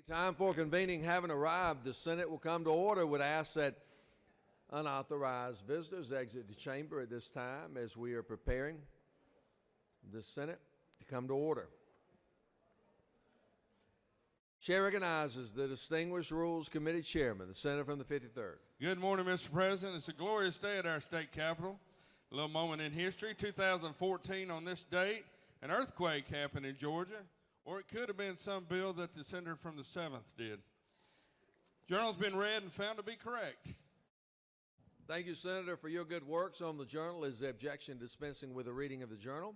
Time for convening having arrived. The Senate will come to order. Would ask that unauthorized visitors exit the chamber at this time as we are preparing the Senate to come to order. Chair recognizes the distinguished Rules Committee Chairman, the Senator from the 53rd. Good morning, Mr. President. It's a glorious day at our state capitol. A little moment in history. 2014 on this date, an earthquake happened in Georgia. Or it could have been some bill that the senator from the 7th did. Journal's been read and found to be correct. Thank you, Senator, for your good works on the journal. Is the objection dispensing with a reading of the journal?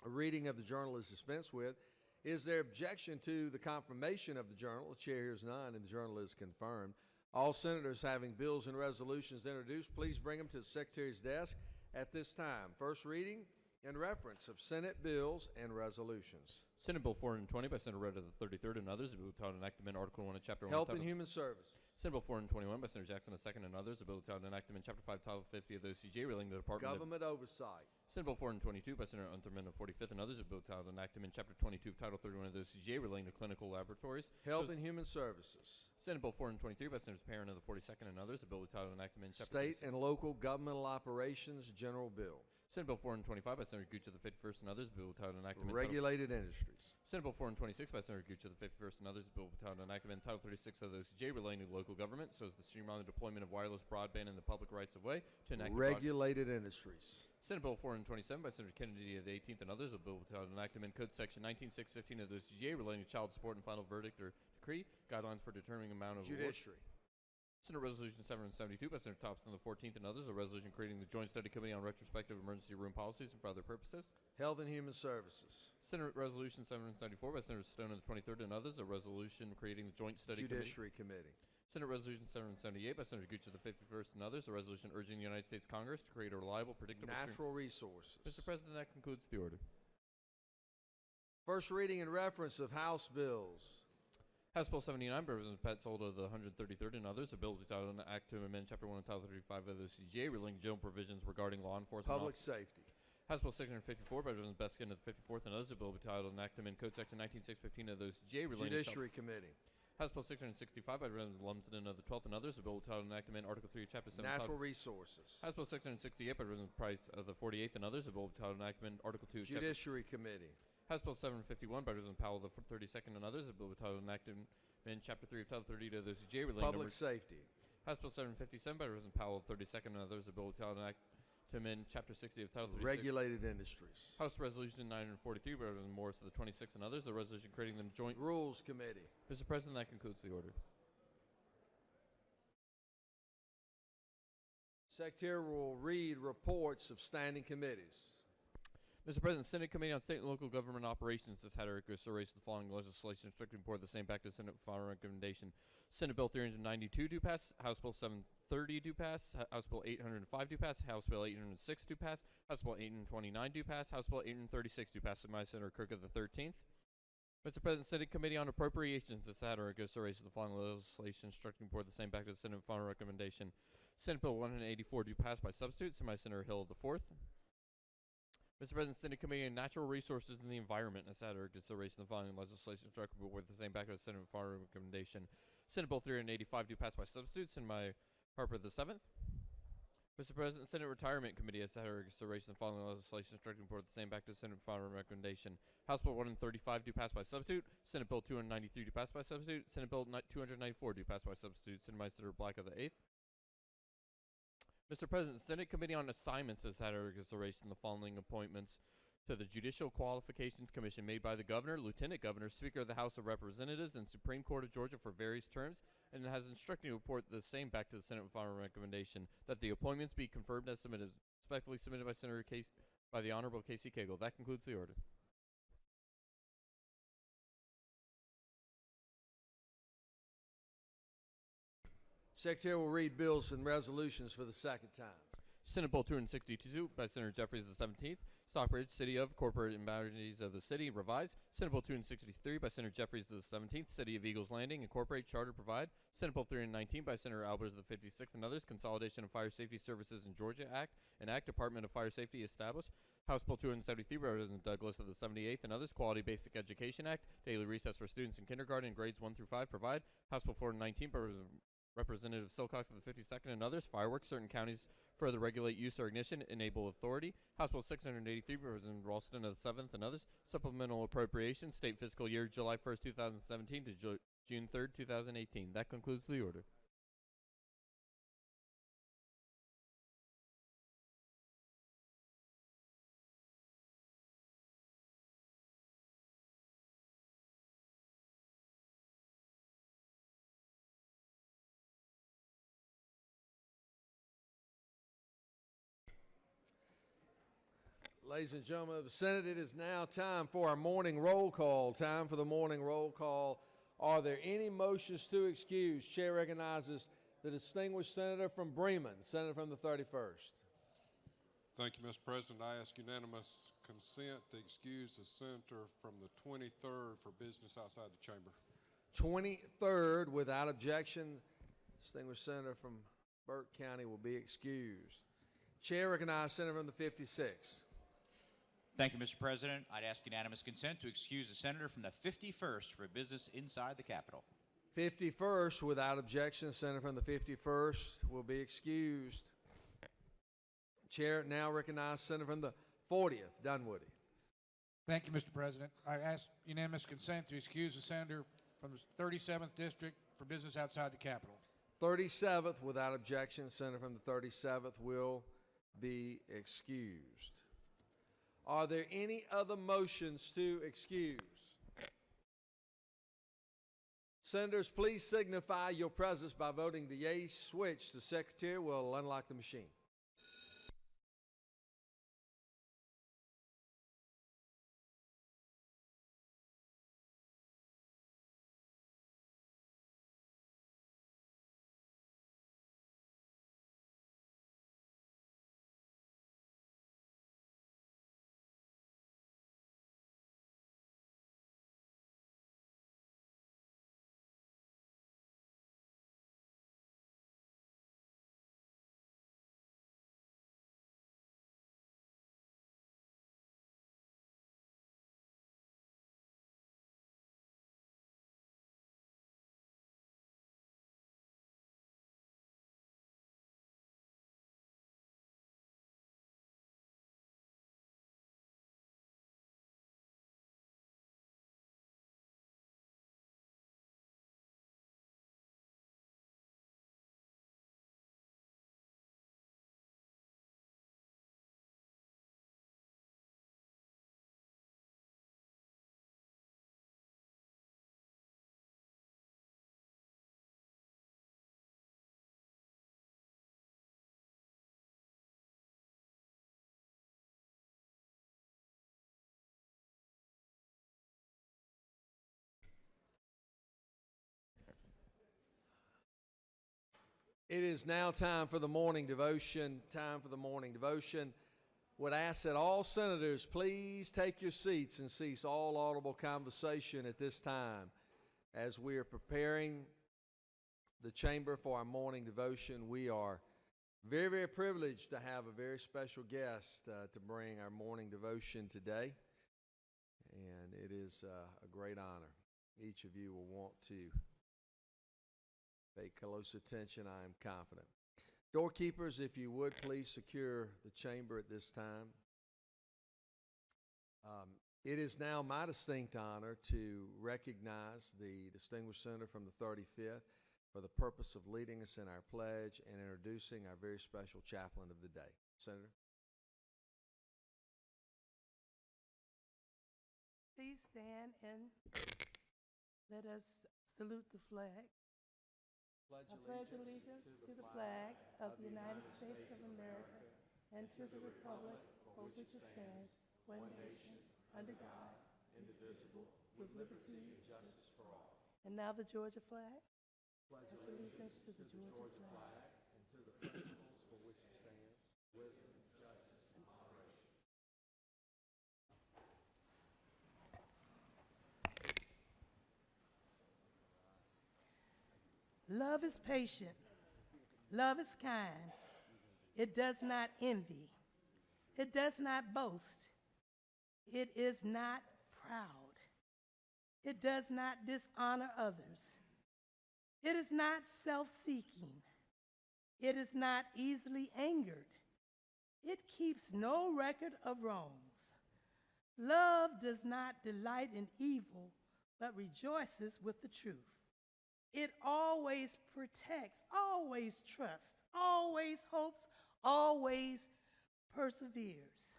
A reading of the journal is dispensed with. Is there objection to the confirmation of the journal? The chair hears none, and the journal is confirmed. All senators having bills and resolutions introduced, please bring them to the Secretary's desk at this time. First reading and reference of Senate bills and resolutions. Senate Bill 420 by Senator Redd of the 33rd and others, a bill to enact amendment Article 1 of Chapter 1. Health and Human Services. Senate Bill 421 by Senator Jackson II and others, a bill to enact amendment Chapter 5, Title 50 of the OCJ relating to the Department Government Oversight. Senate Bill 422 by Senator Unterman of 45th and others, a bill to enact amendment Chapter 22 of Title 31 of the OCJ relating to clinical laboratories. Health and Human Services. Senate Bill 423 by Senator Parent of the 42nd and others, a bill to enact amendment Chapter State 26. and Local Governmental Operations General Bill. Senate Bill 425 by Senator Gooch of the 51st and others, a bill to enact amendment Regulated Industries. Senate Bill 426 by Senator Gooch of the 51st and others, a bill to enact amendment Title 36 of the OCJ relating to local government, so as to streamline the deployment of wireless broadband in the public rights of way to enact Regulated Industries. Senate Bill 427 by Senator Kennedy of the 18th and others, a bill to enact amendment Code Section 19615 of the OCJ relating to child support and final verdict or decree guidelines for determining amount of Judiciary. Senate Resolution 772 by Senator Thompson of the 14th and others, a resolution creating the Joint Study Committee on Retrospective Emergency Room Policies and for other purposes. Health and Human Services. Senate Resolution 774 by Senator Stone of the 23rd and others, a resolution creating the Joint Study Judiciary Committee. Senate Resolution 778 by Senator Gooch of the 51st and others, a resolution urging the United States Congress to create a reliable, predictable Natural Resources. Mr. President, that concludes the order. First reading and reference of House bills. House Bill 79 by Representative Pat Solda of the 133rd and others, a bill to act to amend Chapter 1 and Title 35 of the CGA relating to general provisions regarding law enforcement. Public Safety. House Bill 654 by Representative Beskin of the 54th and others, a bill entitled an act to amend Code Section 19615 of the CGA relating Judiciary Committee. House Bill 665 by Representative Lumsden of the 12th and others, a bill entitled an act to amend Article 3 of Chapter 7. Natural Resources. House Bill 668 by Representative Price of the 48th and others, a bill entitled an act to amend Article 2 of Judiciary Committee. House Bill 751 by Representative Powell of the 32nd and others, a bill entitled an act to amend Chapter 3 of Title 30 of the CGA relating Public Safety. House Bill 757 by Representative Powell of 32nd and others, a bill entitled an act to amend Chapter 60 of Title 36. Regulated Industries. House Resolution 943 by Representative Morris of the 26th and others, a resolution creating the Joint Rules Committee. Mr. President, that concludes the order. Secretary will read reports of standing committees. Mr. President, Senate Committee on State and Local Government Operations has had a consideration of the following legislation strictly report the same back to Senate for final recommendation. Senate Bill 392 do pass, House Bill 730 do pass, House Bill 805 do pass, House Bill 806 do pass, House Bill 829 do pass, House Bill 836 do pass by Senator Kirk of the 13th. Mr. President, Senate Committee on Appropriations has had a consideration of the following legislation strictly report the same back to the Senate for final recommendation. Senate Bill 184 do pass by substitute, by Senator Hill of the 4th. Mr. President, Senate Committee on Natural Resources and the Environment has had a consideration of the following legislation struck with the same back to the Senate for final recommendation. Senate Bill 385 do pass by substitutes, and by Harper the 7th. Mr. President, Senate Retirement Committee has had a consideration of the following legislation struck with the same back to the Senate for final recommendation. House Bill 135 do pass by substitute, Senate Bill 293 do pass by substitute, Senate Bill 294 do pass by substitute, by Senator Black of the 8th. Mr. President, Senate Committee on Assignments has had a consideration of the following appointments to the Judicial Qualifications Commission made by the Governor, Lieutenant Governor, Speaker of the House of Representatives, and Supreme Court of Georgia for various terms, and has instructed to report the same back to the Senate with final recommendation that the appointments be confirmed as submitted, respectfully submitted by Senator by the Honorable Casey Cagle. That concludes the order. Secretary will read bills and resolutions for the second time. Senate Bill 262 by Senator Jeffries the 17th. Stockbridge, City of Corporate and Boundaries of the City, revised. Senate Bill 263 by Senator Jeffries the 17th. City of Eagles Landing, incorporate, charter, provide. Senate Bill 319 by Senator Albers the 56th and others. Consolidation of Fire Safety Services in Georgia Act. An Act, Department of Fire Safety established. House Bill 273 by Representative Douglas of the 78th and others. Quality Basic Education Act. Daily recess for students in kindergarten, grades 1 through 5, provide. House Bill 419 by Representative Silcox of the 52nd and others. Fireworks, certain counties further regulate use or ignition, enable authority. House Bill 683 by Representative Ralston of the 7th and others. Supplemental appropriations, state fiscal year July 1st, 2017 to June 3rd, 2018. That concludes the order. Ladies and gentlemen of the Senate, it is now time for our morning roll call. Time for the morning roll call. Are there any motions to excuse? Chair recognizes the distinguished senator from Bremen, senator from the 31st. Thank you, Mr. President. I ask unanimous consent to excuse the senator from the 23rd for business outside the chamber. 23rd, without objection, distinguished senator from Burke County will be excused. Chair recognizes senator from the 56th. Thank you, Mr. President. I'd ask unanimous consent to excuse the senator from the 51st for business inside the Capitol. 51st, without objection, senator from the 51st will be excused. Chair now recognizes senator from the 40th, Dunwoody. Thank you, Mr. President. I ask unanimous consent to excuse the senator from the 37th District for business outside the Capitol. 37th, without objection, senator from the 37th will be excused. Are there any other motions to excuse? Senators, please signify your presence by voting the yea switch. The secretary will unlock the machine. It is now time for the morning devotion. Time for the morning devotion. Would ask that all senators please take your seats and cease all audible conversation at this time. As we are preparing the chamber for our morning devotion, we are very, very privileged to have a very special guest to bring our morning devotion today. And it is a great honor. Each of you will want to pay close attention, I am confident. Doorkeepers, if you would, please secure the chamber at this time. It is now my distinct honor to recognize the distinguished senator from the 35th for the purpose of leading us in our pledge and introducing our very special chaplain of the day. Senator. Please stand and let us salute the flag. I pledge allegiance to the flag of the United States of America and to the republic for which it stands, one nation, under God, indivisible, with liberty and justice for all. And now the Georgia flag. Pledge allegiance to the Georgia flag and to the principles for which it stands, Love is patient. Love is kind. It does not envy. It does not boast. It is not proud. It does not dishonor others. It is not self-seeking. It is not easily angered. It keeps no record of wrongs. Love does not delight in evil, but rejoices with the truth. It always protects, always trusts, always hopes, always perseveres.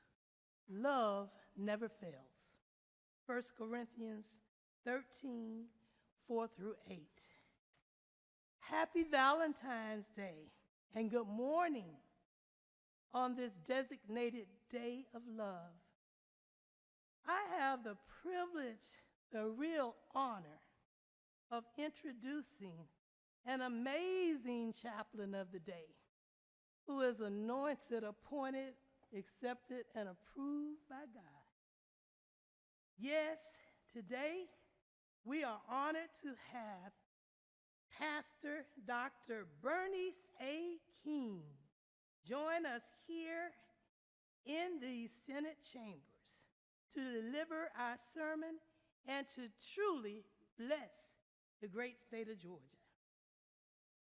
Love never fails. 1 Corinthians 13, 4 through 8. Happy Valentine's Day and good morning on this designated day of love. I have the privilege, the real honor of introducing an amazing chaplain of the day who is anointed, appointed, accepted, and approved by God. Yes, today we are honored to have Pastor Dr. Bernice A. King join us here in the Senate chambers to deliver our sermon and to truly bless the great state of Georgia.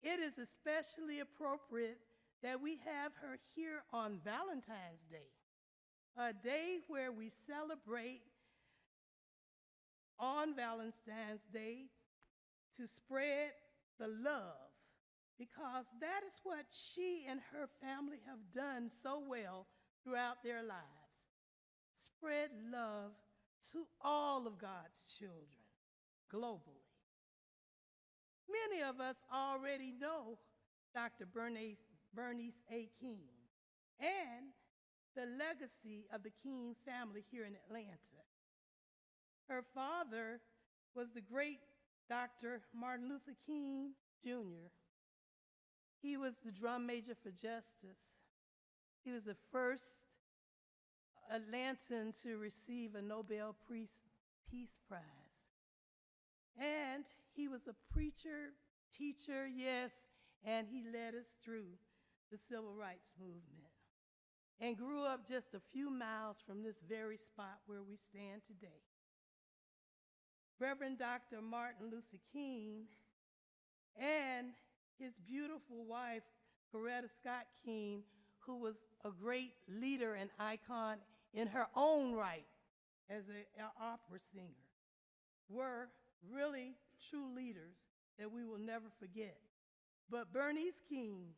It is especially appropriate that we have her here on Valentine's Day, a day where we celebrate on Valentine's Day to spread the love, because that is what she and her family have done so well throughout their lives. Spread love to all of God's children globally. Many of us already know Dr. Bernice A. King and the legacy of the King family here in Atlanta. Her father was the great Dr. Martin Luther King, Jr. He was the drum major for justice. He was the first Atlantan to receive a Nobel Peace Prize. And he was a preacher, teacher, yes, and he led us through the civil rights movement and grew up just a few miles from this very spot where we stand today. Reverend Dr. Martin Luther King and his beautiful wife, Coretta Scott King, who was a great leader and icon in her own right as an opera singer, were really true leaders that we will never forget. But Bernice King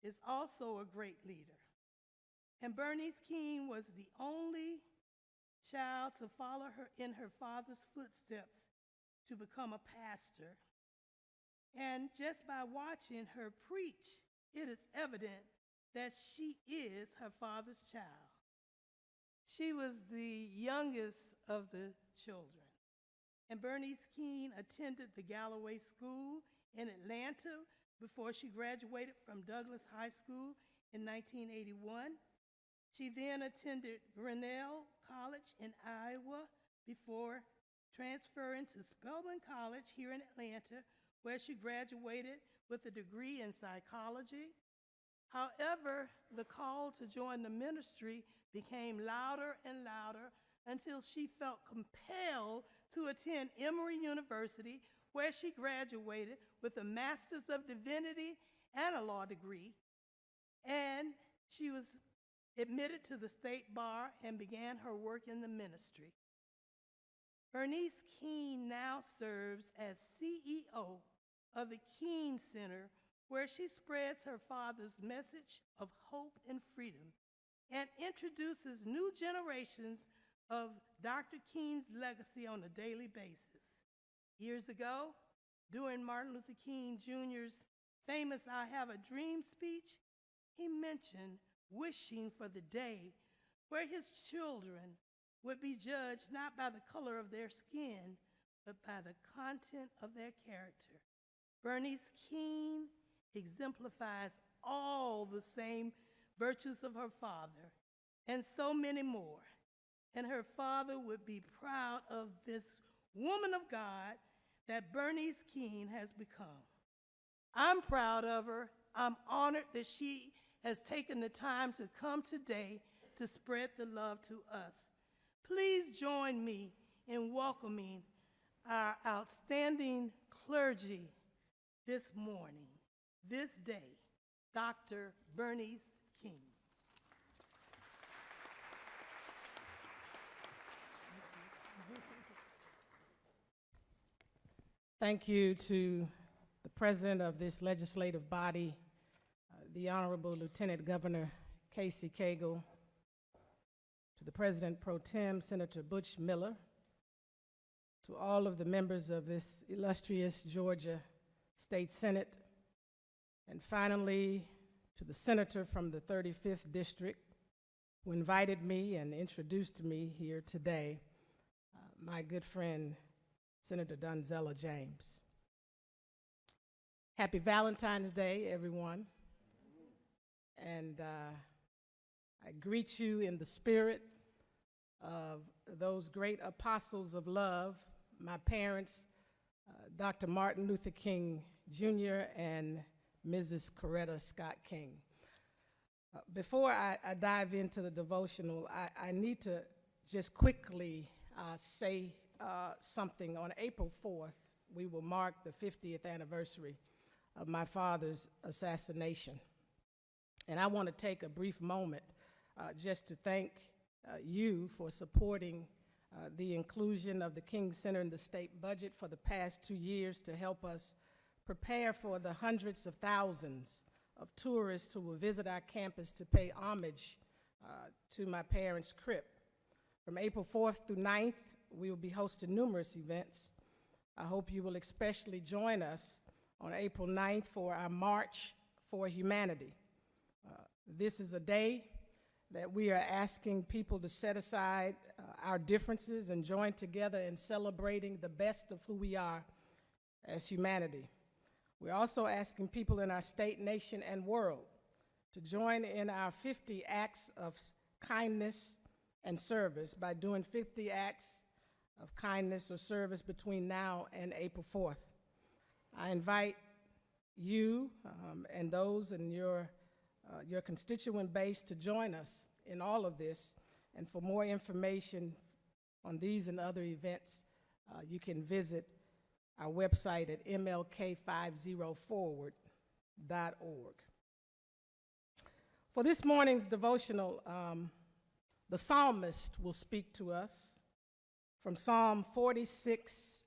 is also a great leader. And Bernice King was the only child to follow her in her father's footsteps to become a pastor. And just by watching her preach, it is evident that she is her father's child. She was the youngest of the children. And Bernice King attended the Galloway School in Atlanta before she graduated from Douglas High School in 1981. She then attended Grinnell College in Iowa before transferring to Spelman College here in Atlanta, where she graduated with a degree in psychology. However, the call to join the ministry became louder and louder until she felt compelled to attend Emory University, where she graduated with a Master's of Divinity and a law degree. And she was admitted to the state bar and began her work in the ministry. Bernice King now serves as CEO of the King Center, where she spreads her father's message of hope and freedom and introduces new generations of Dr. King's legacy on a daily basis. Years ago, during Martin Luther King Jr.'s famous I Have a Dream speech, he mentioned wishing for the day where his children would be judged not by the color of their skin, but by the content of their character. Bernice King exemplifies all the same virtues of her father, and so many more. And her father would be proud of this woman of God that Bernice King has become. I'm proud of her. I'm honored that she has taken the time to come today to spread the love to us. Please join me in welcoming our outstanding clergy this morning, this day, Dr. Bernice King. Thank you to the president of this legislative body, the Honorable Lieutenant Governor Casey Cagle, to the President Pro Tem, Senator Butch Miller, to all of the members of this illustrious Georgia State Senate, and finally, to the senator from the 35th District who invited me and introduced me here today, my good friend, Senator Donzella James. Happy Valentine's Day, everyone. And I greet you in the spirit of those great apostles of love, my parents, Dr. Martin Luther King Jr. and Mrs. Coretta Scott King. Before I dive into the devotional, I need to just quickly say something. On April 4th, we will mark the 50th anniversary of my father's assassination. And I want to take a brief moment just to thank you for supporting the inclusion of the King Center in the state budget for the past 2 years to help us prepare for the hundreds of thousands of tourists who will visit our campus to pay homage to my parents' crypt. From April 4th through 9th, we will be hosting numerous events. I hope you will especially join us on April 9th for our March for Humanity. This is a day that we are asking people to set aside our differences and join together in celebrating the best of who we are as humanity. We're also asking people in our state, nation, and world to join in our 50 acts of kindness and service by doing 50 acts of kindness or service between now and April 4th. I invite you and those in your constituent base to join us in all of this. And for more information on these and other events, you can visit our website at mlk50forward.org. For this morning's devotional, the psalmist will speak to us from Psalm 46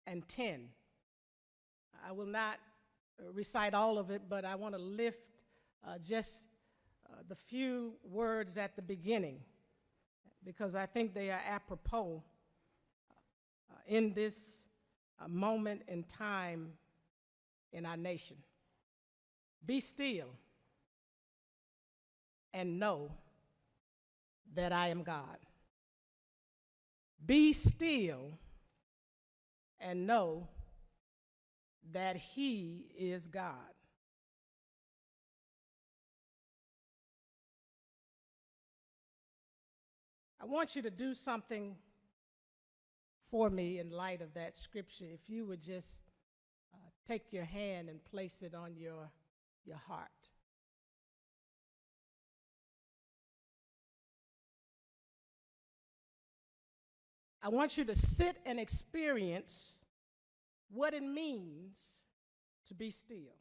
and 10. I will not recite all of it, but I want to lift just the few words at the beginning because I think they are apropos in this moment in time in our nation. Be still and know that I am God. Be still and know that He is God. I want you to do something for me in light of that scripture. If you would just take your hand and place it on your heart. I want you to sit and experience what it means to be still.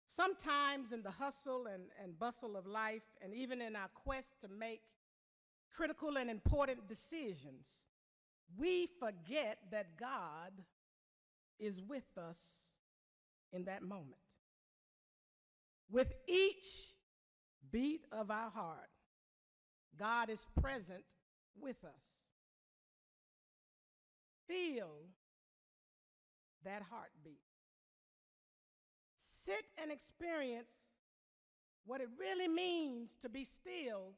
Sometimes in the hustle and bustle of life, and even in our quest to make critical and important decisions, we forget that God is with us in that moment. With each beat of our heart, God is present with us. Feel that heartbeat. Sit and experience what it really means to be still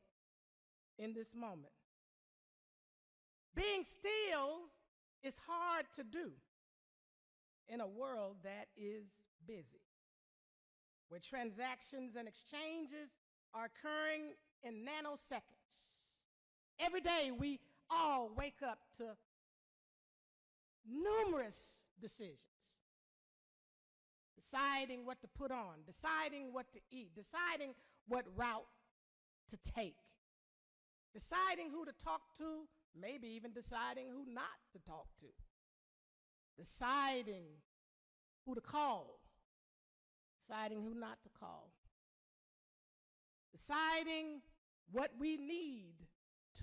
in this moment. Being still is hard to do in a world that is busy. where transactions and exchanges are occurring in nanoseconds. Every day we all wake up to numerous decisions. Deciding what to put on, deciding what to eat, deciding what route to take, deciding who to talk to, maybe even deciding who not to talk to, deciding who to call, deciding who not to call, deciding what we need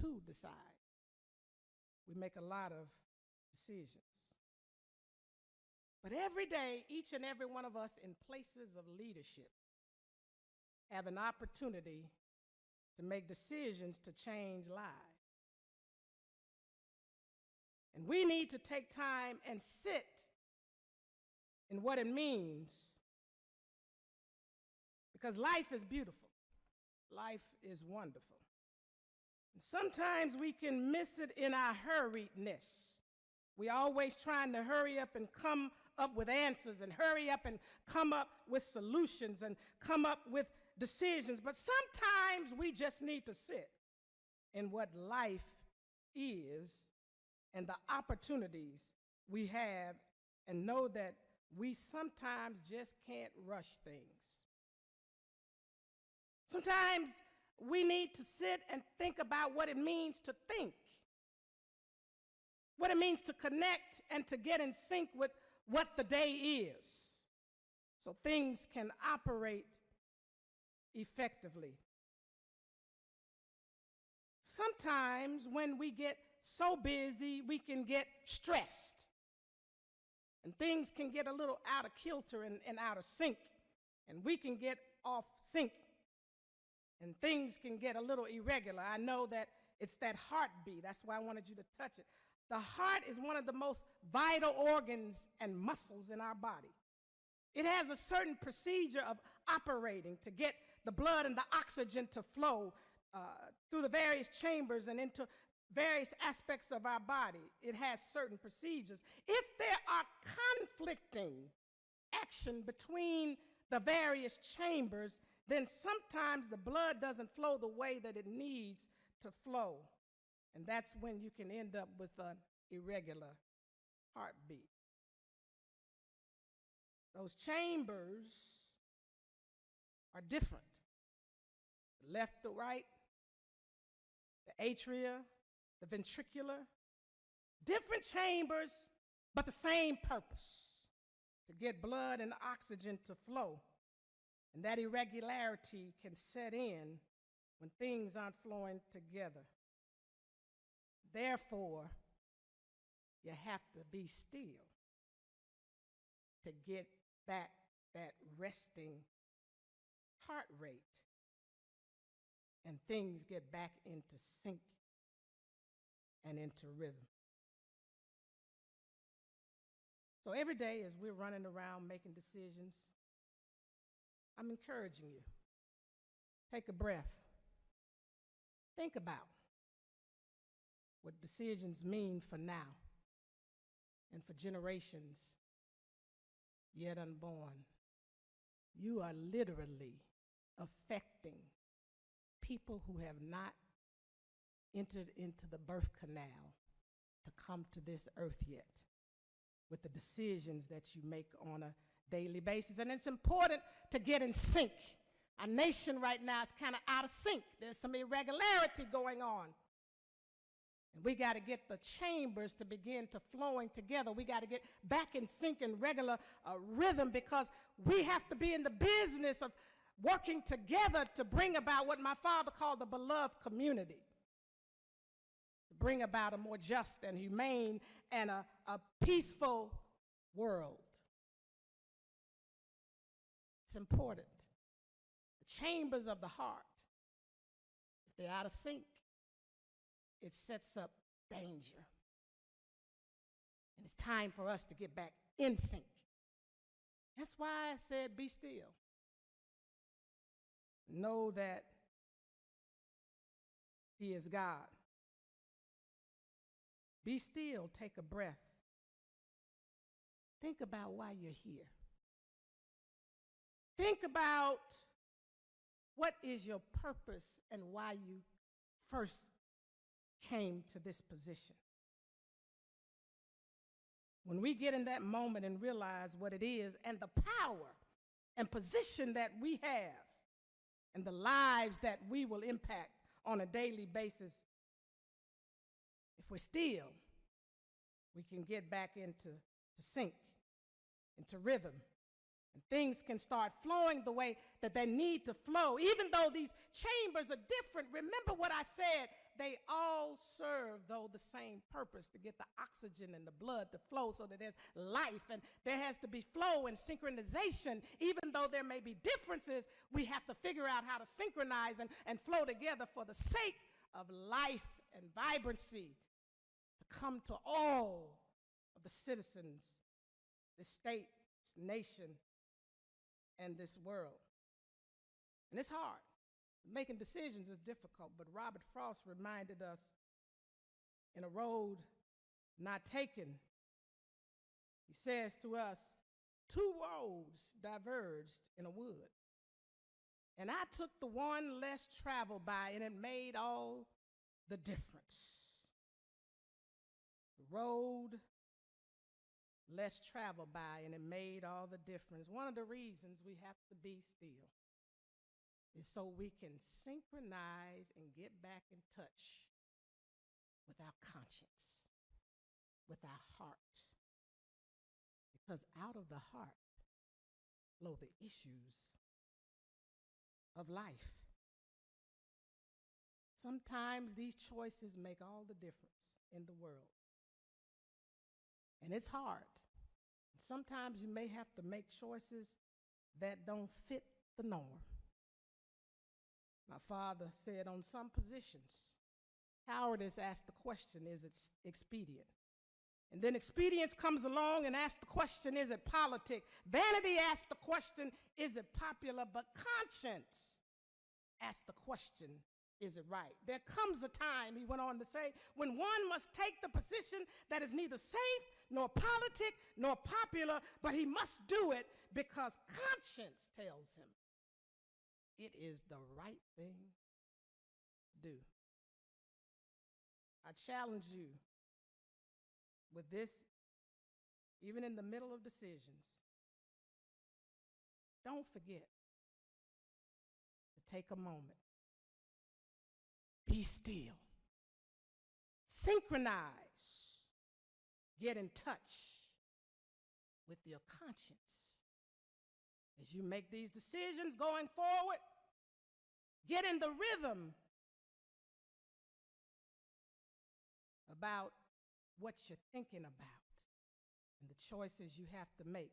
to decide. We make a lot of decisions. But every day, each and every one of us in places of leadership have an opportunity to make decisions to change lives. And we need to take time and sit in what it means, because life is beautiful. Life is wonderful. And sometimes we can miss it in our hurriedness. We're always trying to hurry up and come up with answers and hurry up and come up with solutions and come up with decisions. But sometimes we just need to sit in what life is and the opportunities we have and know that we sometimes just can't rush things. Sometimes we need to sit and think about what it means to think, what it means to connect and to get in sync with what the day is, so things can operate effectively. Sometimes when we get so busy, we can get stressed, and things can get a little out of kilter and out of sync, and we can get off sync, and things can get a little irregular. I know that it's that heartbeat. That's why I wanted you to touch it. The heart is one of the most vital organs and muscles in our body. It has a certain procedure of operating to get the blood and the oxygen to flow through the various chambers and into various aspects of our body. It has certain procedures. If there are conflicting action between the various chambers, then sometimes the blood doesn't flow the way that it needs to flow. And that's when you can end up with an irregular heartbeat. Those chambers are different. The left to right, the atria, the ventricular, different chambers, but the same purpose, to get blood and oxygen to flow. And that irregularity can set in when things aren't flowing together. Therefore, you have to be still to get back that resting heart rate, and things get back into sync and into rhythm. So every day as we're running around making decisions, I'm encouraging you, take a breath. Think about what decisions mean for now and for generations yet unborn. You are literally affecting people who have not entered into the birth canal to come to this earth yet, with the decisions that you make on a daily basis. And it's important to get in sync. Our nation right now is kind of out of sync. There's some irregularity going on. And we got to get the chambers to begin to flowing together. We got to get back in sync and regular rhythm, because we have to be in the business of working together to bring about what my father called the beloved community, to bring about a more just and humane and a peaceful world. It's important. The chambers of the heart, if they're out of sync, it sets up danger. And it's time for us to get back in sync. That's why I said be still. Know that He is God. Be still, take a breath. Think about why you're here. think about what is your purpose and why you first came to this position. When we get in that moment and realize what it is and the power and position that we have and the lives that we will impact on a daily basis, if we're still, we can get back into sync, into rhythm, and things can start flowing the way that they need to flow. Even though these chambers are different, remember what I said, they all serve, though, the same purpose, to get the oxygen and the blood to flow so that there's life, and there has to be flow and synchronization. Even though there may be differences, we have to figure out how to synchronize and flow together for the sake of life and vibrancy to come to all of the citizens, this state, this nation, and this world. And it's hard. Making decisions is difficult, but Robert Frost reminded us, in A Road Not Taken, he says to us, two roads diverged in a wood, and I took the one less traveled by, and it made all the difference. The road less traveled by, and it made all the difference. One of the reasons we have to be still is so we can synchronize and get back in touch with our conscience, with our heart. Because out of the heart flow the issues of life. Sometimes these choices make all the difference in the world. And it's hard. Sometimes you may have to make choices that don't fit the norm. My father said on some positions, cowardice asks the question, is it expedient? And then expedience comes along and asks the question, is it politic? Vanity asks the question, is it popular? But conscience asks the question, is it right? There comes a time, he went on to say, when one must take the position that is neither safe, nor politic, nor popular, but he must do it because conscience tells him it is the right thing to do. I challenge you with this, even in the middle of decisions. Don't forget to take a moment. Be still. Synchronize. Get in touch with your conscience. As you make these decisions going forward, get in the rhythm about what you're thinking about and the choices you have to make.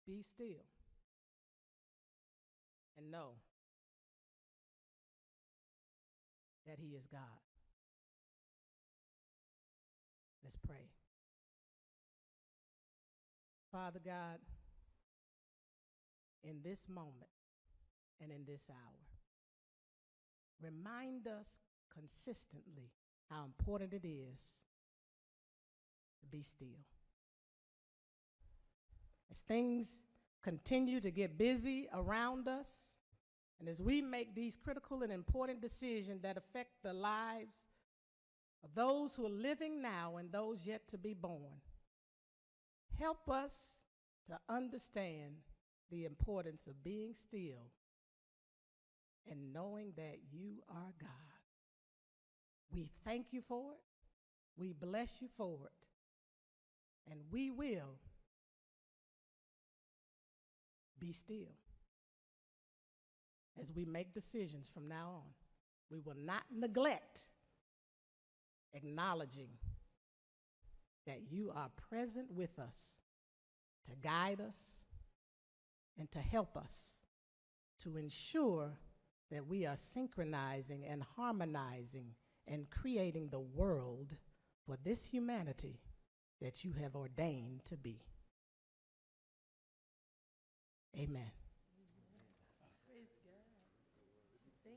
Be still and know that He is God. Let's pray. Father God, in this moment and in this hour, remind us consistently how important it is to be still. As things continue to get busy around us, and as we make these critical and important decisions that affect the lives of those who are living now and those yet to be born, help us to understand the importance of being still and knowing that you are God. We thank you for it. We bless you for it. And we will be still as we make decisions from now on. We will not neglect acknowledging that you are present with us to guide us and to help us to ensure that we are synchronizing and harmonizing and creating the world for this humanity that you have ordained to be. Amen. Praise God. Thank you.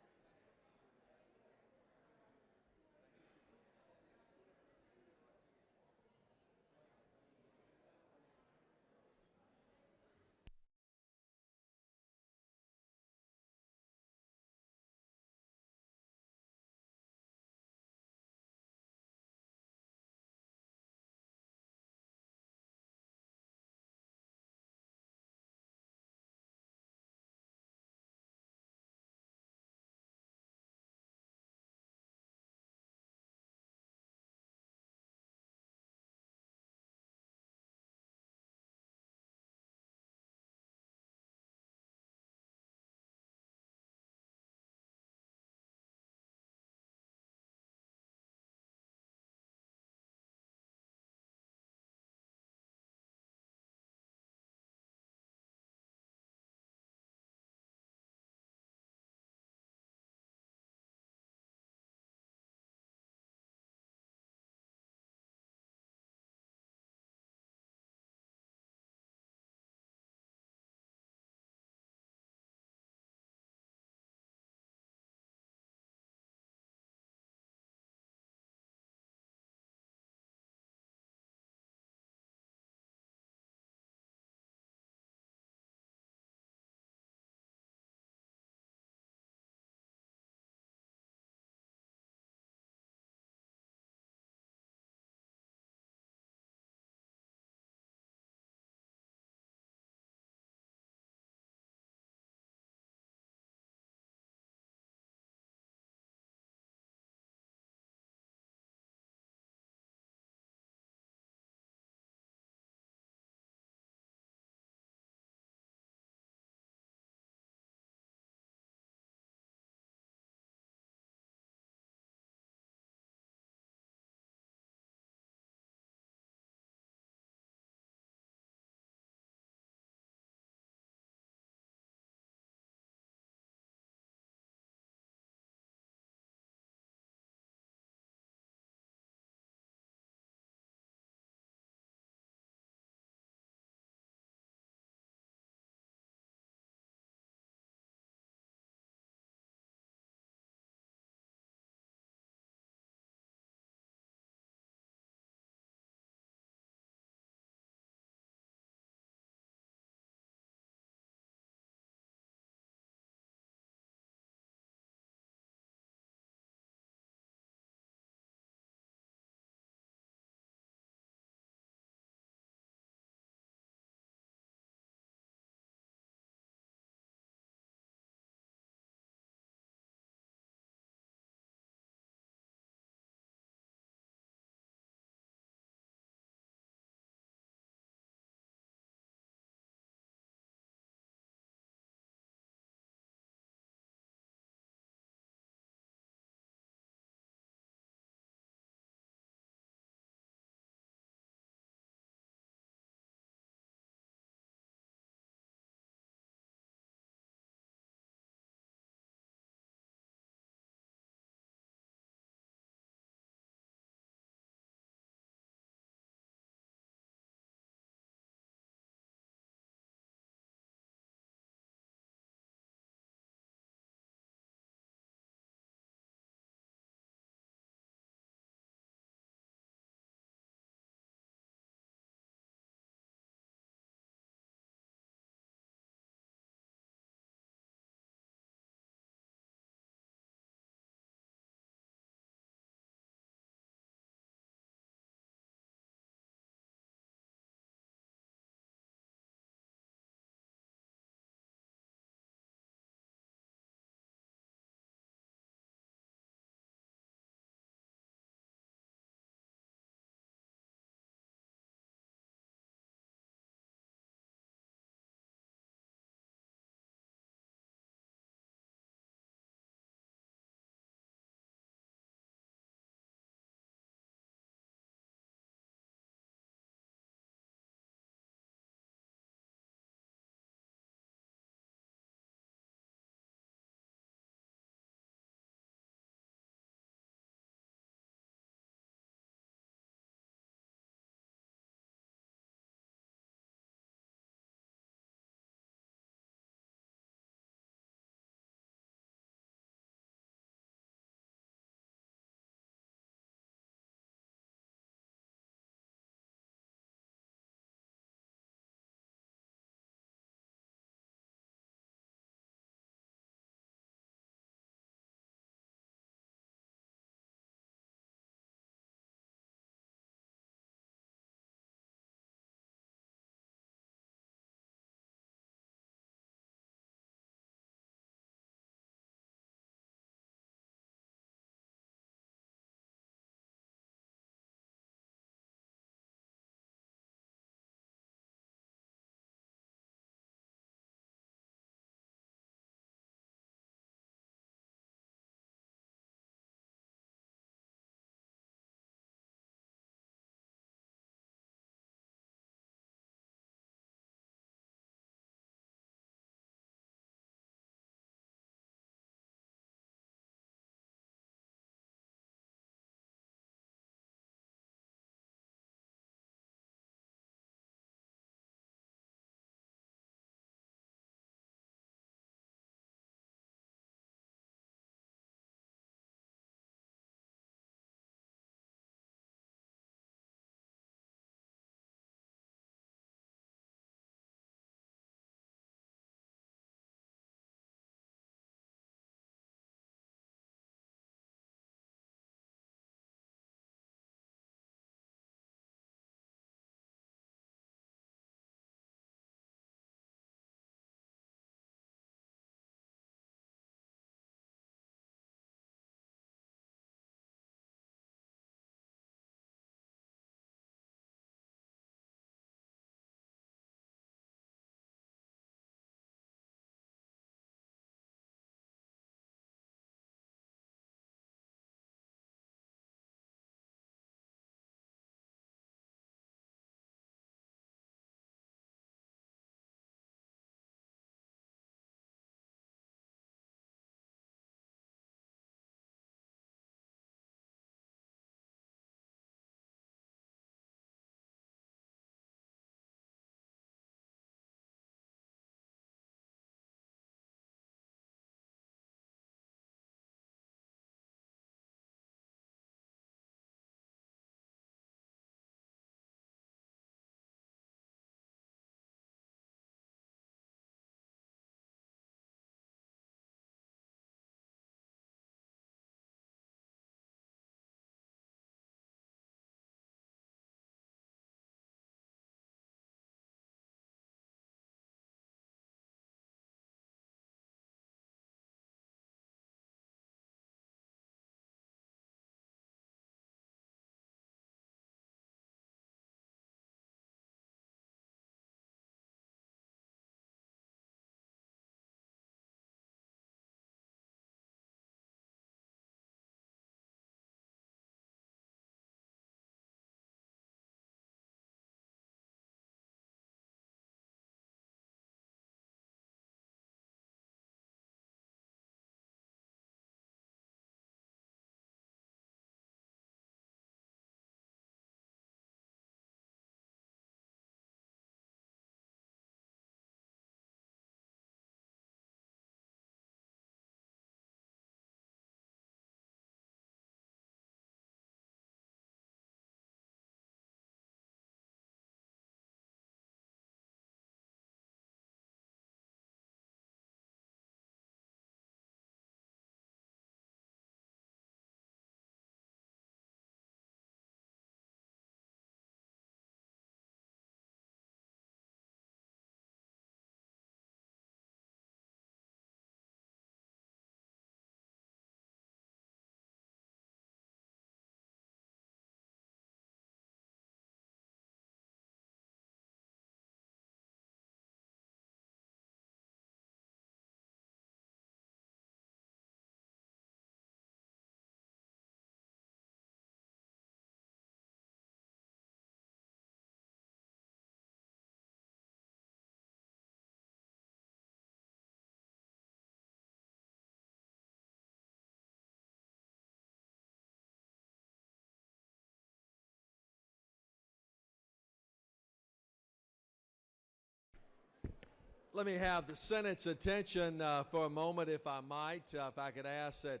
Let me have the Senate's attention for a moment, if I might. If I could ask that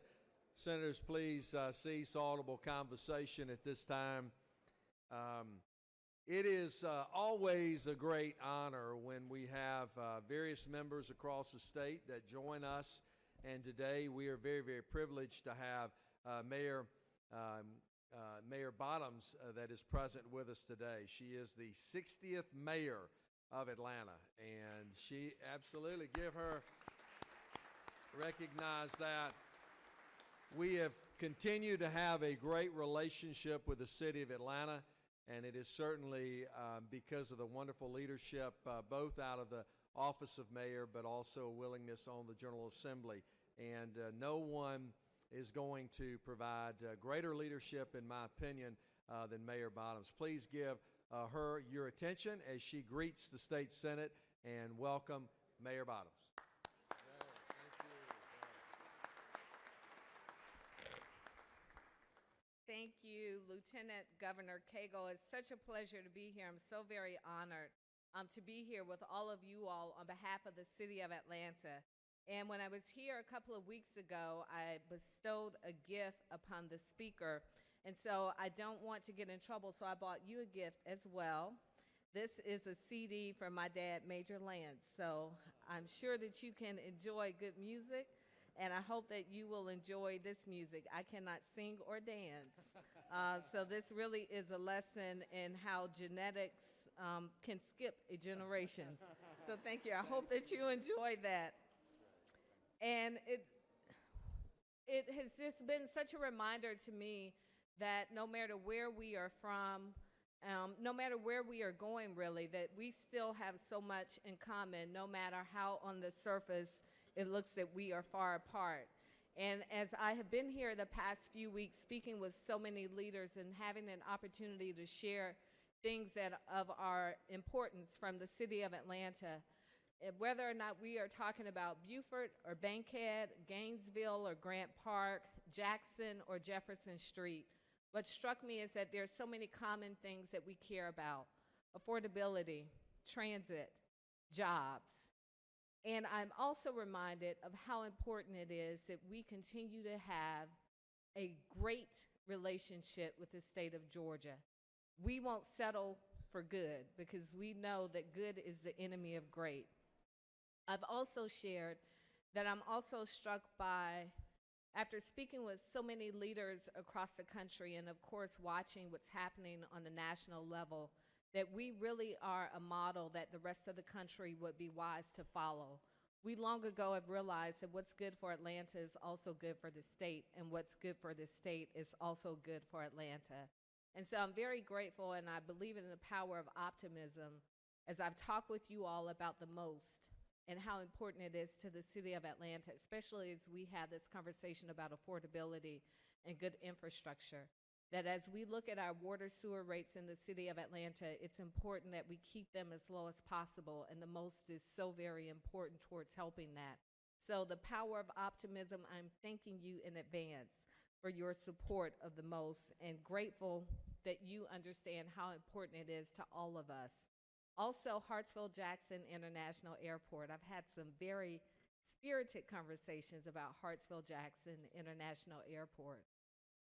senators please cease audible conversation at this time. It is always a great honor when we have various members across the state that join us. And today we are very, very privileged to have Mayor Bottoms that is present with us today. She is the 60th mayor of Atlanta, and she absolutely recognize that. We have continued to have a great relationship with the city of Atlanta, and it is certainly because of the wonderful leadership both out of the office of mayor, but also a willingness on the General Assembly. And no one is going to provide greater leadership, in my opinion, than Mayor Bottoms. Please give her your attention as she greets the state Senate, and welcome Mayor Bottoms. Thank you, Lieutenant Governor Cagle. It's such a pleasure to be here. I'm so very honored to be here with all of you all on behalf of the city of Atlanta. And when I was here a couple of weeks ago, I bestowed a gift upon the speaker. And so I don't want to get in trouble, so I bought you a gift as well. This is a CD from my dad, Major Lance. So I'm sure that you can enjoy good music, and I hope that you will enjoy this music. I cannot sing or dance, so this really is a lesson in how genetics can skip a generation. So thank you. I hope that you enjoy that. And it has just been such a reminder to me that no matter where we are from, no matter where we are going really, that we still have so much in common, no matter how on the surface it looks that we are far apart. And as I have been here the past few weeks speaking with so many leaders and having an opportunity to share things that of our importance from the city of Atlanta, whether or not we are talking about Beaufort or Bankhead, Gainesville or Grant Park, Jackson or Jefferson Street, what struck me is that there are so many common things that we care about: affordability, transit, jobs. And I'm also reminded of how important it is that we continue to have a great relationship with the state of Georgia. We won't settle for good because we know that good is the enemy of great. I've also shared that I'm also struck by, after speaking with so many leaders across the country and of course watching what's happening on the national level, that we really are a model that the rest of the country would be wise to follow. We long ago have realized that what's good for Atlanta is also good for the state, and what's good for the state is also good for Atlanta. And so I'm very grateful, and I believe in the power of optimism as I've talked with you all about the most and how important it is to the city of Atlanta, especially as we have this conversation about affordability and good infrastructure, that as we look at our water sewer rates in the city of Atlanta, it's important that we keep them as low as possible, and the most is so very important towards helping that. So the power of optimism, I'm thanking you in advance for your support of the most, and grateful that you understand how important it is to all of us. Also, Hartsfield-Jackson International Airport. I've had some very spirited conversations about Hartsfield-Jackson International Airport.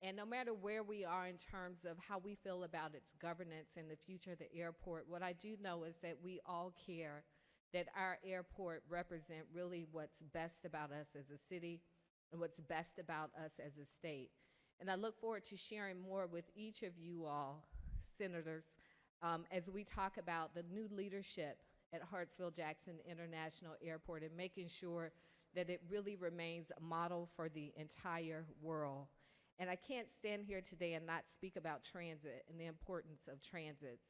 And no matter where we are in terms of how we feel about its governance and the future of the airport, what I do know is that we all care that our airport represent really what's best about us as a city and what's best about us as a state. And I look forward to sharing more with each of you all, senators, as we talk about the new leadership at Hartsfield-Jackson International Airport and making sure that it really remains a model for the entire world. And I can't stand here today and not speak about transit and the importance of transit.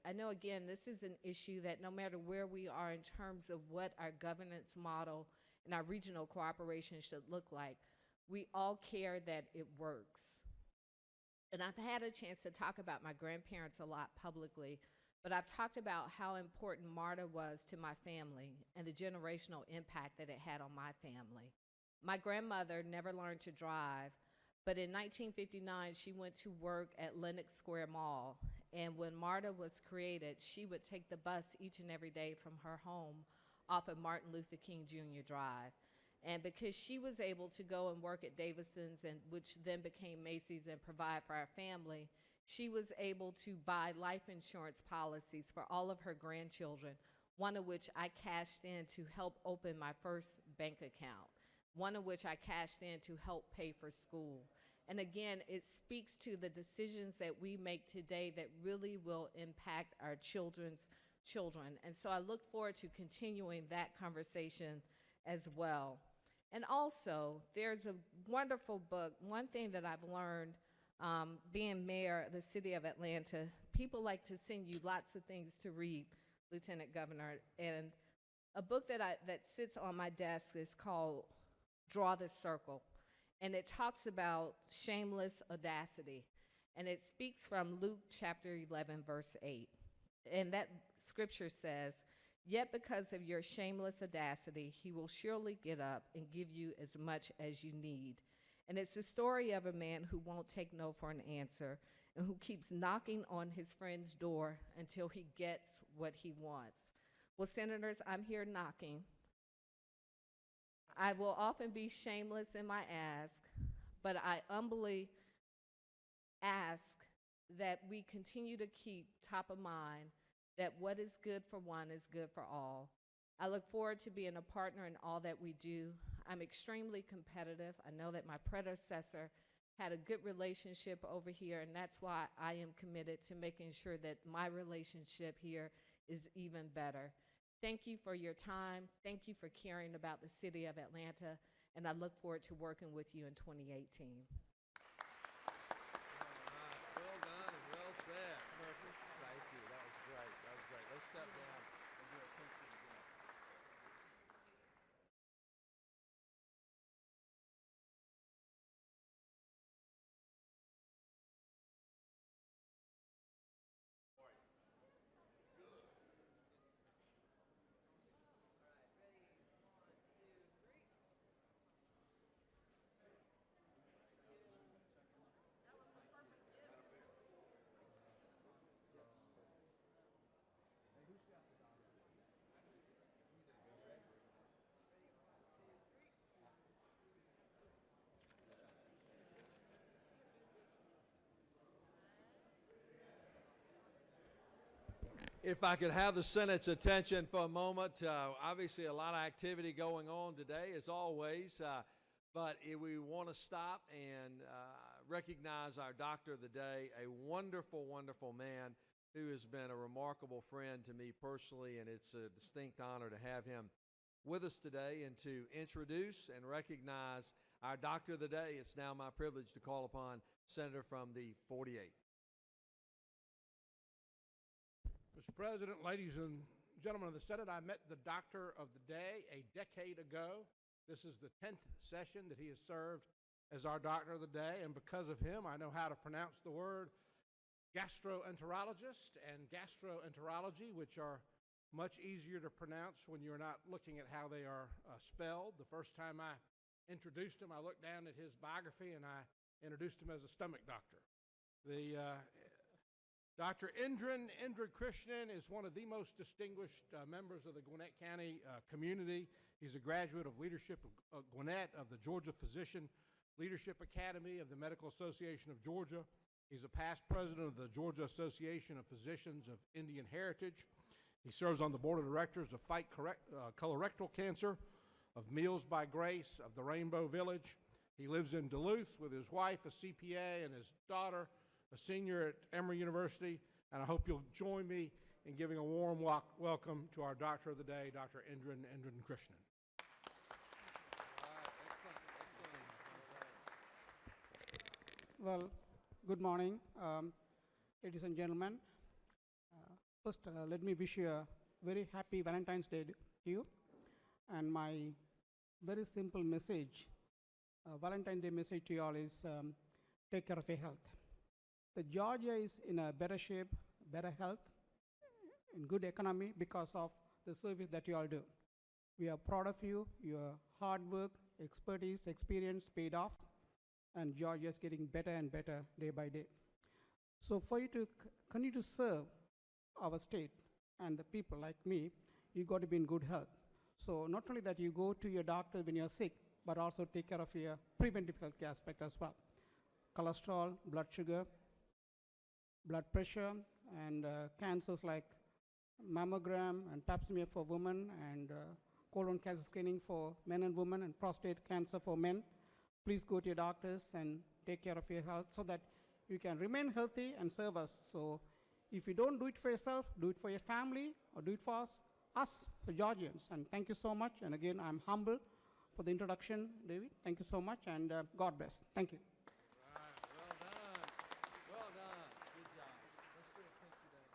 I know, again, this is an issue that no matter where we are in terms of what our governance model and our regional cooperation should look like, we all care that it works. And I've had a chance to talk about my grandparents a lot publicly, but I've talked about how important MARTA was to my family and the generational impact that it had on my family. My grandmother never learned to drive, but in 1959, she went to work at Lenox Square Mall. And when MARTA was created, she would take the bus each and every day from her home off of Martin Luther King Jr. Drive. And because she was able to go and work at Davison's, and which then became Macy's, and provide for our family, she was able to buy life insurance policies for all of her grandchildren, one of which I cashed in to help open my first bank account, one of which I cashed in to help pay for school. And again, it speaks to the decisions that we make today that really will impact our children's children. And so I look forward to continuing that conversation as well. And also, there's a wonderful book. One thing that I've learned being mayor of the city of Atlanta, people like to send you lots of things to read, Lieutenant Governor. And a book that sits on my desk is called Draw the Circle. And it talks about shameless audacity. And it speaks from Luke chapter 11, verse 8. And that scripture says, "Yet because of your shameless audacity, he will surely get up and give you as much as you need." And it's the story of a man who won't take no for an answer and who keeps knocking on his friend's door until he gets what he wants. Well, Senators, I'm here knocking. I will often be shameless in my ask, but I humbly ask that we continue to keep top of mind that what is good for one is good for all. I look forward to being a partner in all that we do. I'm extremely competitive. I know that my predecessor had a good relationship over here, and that's why I am committed to making sure that my relationship here is even better. Thank you for your time. Thank you for caring about the city of Atlanta, and I look forward to working with you in 2018. Well done and well said. Murphy. Thank you. That was great. That was great. Let's step down and do a picture together. If I could have the Senate's attention for a moment, obviously a lot of activity going on today, as always, but we want to stop and recognize our Doctor of the Day, a wonderful, wonderful man who has been a remarkable friend to me personally, and it's a distinct honor to have him with us today and to introduce and recognize our Doctor of the Day. It's now my privilege to call upon Senator from the 48th. Mr. President, ladies and gentlemen of the Senate, I met the Doctor of the Day a decade ago. This is the 10th session that he has served as our Doctor of the Day, and because of him, I know how to pronounce the word gastroenterologist and gastroenterology, which are much easier to pronounce when you're not looking at how they are spelled. The first time I introduced him, I looked down at his biography and I introduced him as a stomach doctor. Dr. Indran Krishnan is one of the most distinguished members of the Gwinnett County community. He's a graduate of leadership of Gwinnett, of the Georgia Physician Leadership Academy of the Medical Association of Georgia. He's a past president of the Georgia Association of Physicians of Indian Heritage. He serves on the board of directors of Fight Colorectal Cancer, of Meals by Grace, of the Rainbow Village. He lives in Duluth with his wife, a CPA, and his daughter, a senior at Emory University, and I hope you'll join me in giving a warm welcome to our Doctor of the Day, Dr. Indran Krishnan. Well, good morning, ladies and gentlemen. First, let me wish you a very happy Valentine's Day to you. And my very simple message, Valentine's Day message to you all is take care of your health. The Georgia is in a better shape, better health, in good economy because of the service that you all do. We are proud of you. Your hard work, expertise, experience paid off, and Georgia is getting better and better day by day. So for you to continue to serve our state and the people like me, you got to be in good health. So not only that you go to your doctor when you're sick, but also take care of your preventive health care aspect as well. Cholesterol, blood sugar, blood pressure, and cancers like mammogram and pap smear for women, and colon cancer screening for men and women, and prostate cancer for men. Please go to your doctors and take care of your health so that you can remain healthy and serve us. So if you don't do it for yourself, do it for your family, or do it for us, for Georgians. And thank you so much. And again, I'm humble for the introduction, David. Thank you so much, and God bless. Thank you. All right, well done. Well done. Good job. Let's do a pinch you down.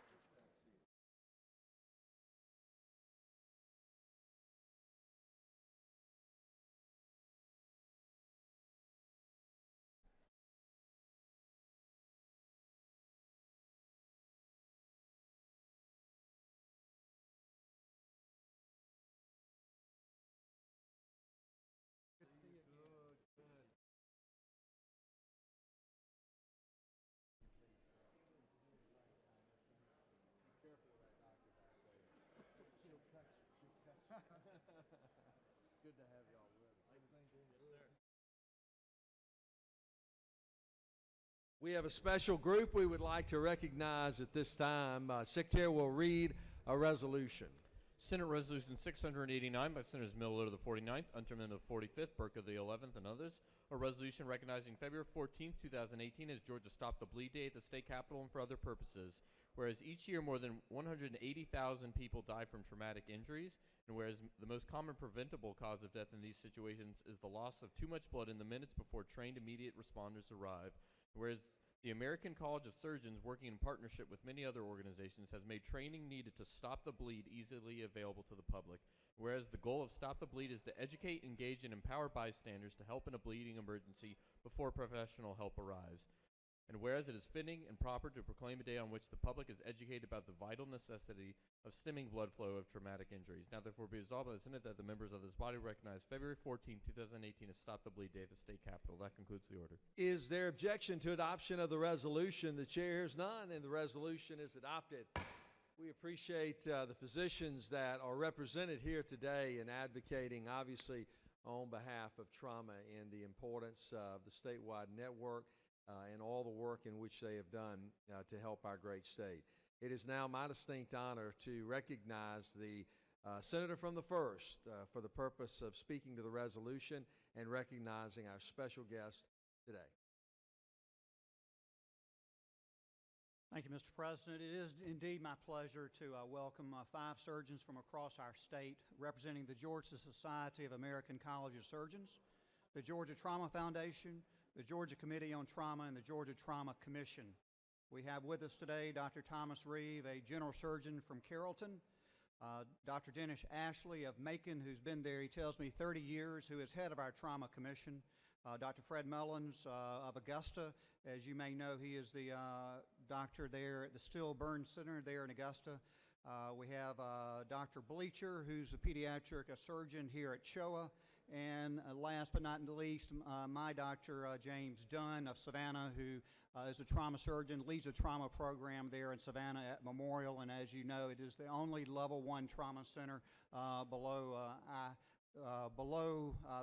Good to have y'all with us. Everything doing good? We have a special group we would like to recognize at this time. Secretary will read a resolution. Senate Resolution 689 by Senators Miller of the 49th, Unterman of the 45th, Burke of the 11th, and others. A resolution recognizing February 14th, 2018 as Georgia Stop the Bleed Day at the state capitol and for other purposes. Whereas each year more than 180,000 people die from traumatic injuries, and whereas the most common preventable cause of death in these situations is the loss of too much blood in the minutes before trained immediate responders arrive, whereas the American College of Surgeons, working in partnership with many other organizations, has made training needed to stop the bleed easily available to the public. Whereas the goal of Stop the Bleed is to educate, engage, and empower bystanders to help in a bleeding emergency before professional help arrives. And whereas it is fitting and proper to proclaim a day on which the public is educated about the vital necessity of stemming blood flow of traumatic injuries. Now therefore be resolved by the Senate that the members of this body recognize February 14, 2018 as Stop the Bleed Day at the state capitol. That concludes the order. Is there objection to adoption of the resolution? The chair hears none, and the resolution is adopted. We appreciate the physicians that are represented here today in advocating, obviously, on behalf of trauma and the importance of the statewide network and all the work in which they have done to help our great state. It is now my distinct honor to recognize the senator from the 1st for the purpose of speaking to the resolution and recognizing our special guest today. Thank you, Mr. President. It is indeed my pleasure to welcome 5 surgeons from across our state representing the Georgia Society of American College of Surgeons, the Georgia Trauma Foundation, the Georgia Committee on Trauma, and the Georgia Trauma Commission. We have with us today Dr. Thomas Reeve, a general surgeon from Carrollton, Dr. Dennis Ashley of Macon, who's been there, he tells me, 30 years, who is head of our Trauma Commission, Dr. Fred Mullins of Augusta. As you may know, he is the doctor there at the Still Burn Center there in Augusta. We have Dr. Bleacher, who's a pediatric surgeon here at CHOA. And last but not least, my Dr. James Dunn of Savannah, who is a trauma surgeon, leads a trauma program there in Savannah at Memorial. And as you know, it is the only level 1 trauma center below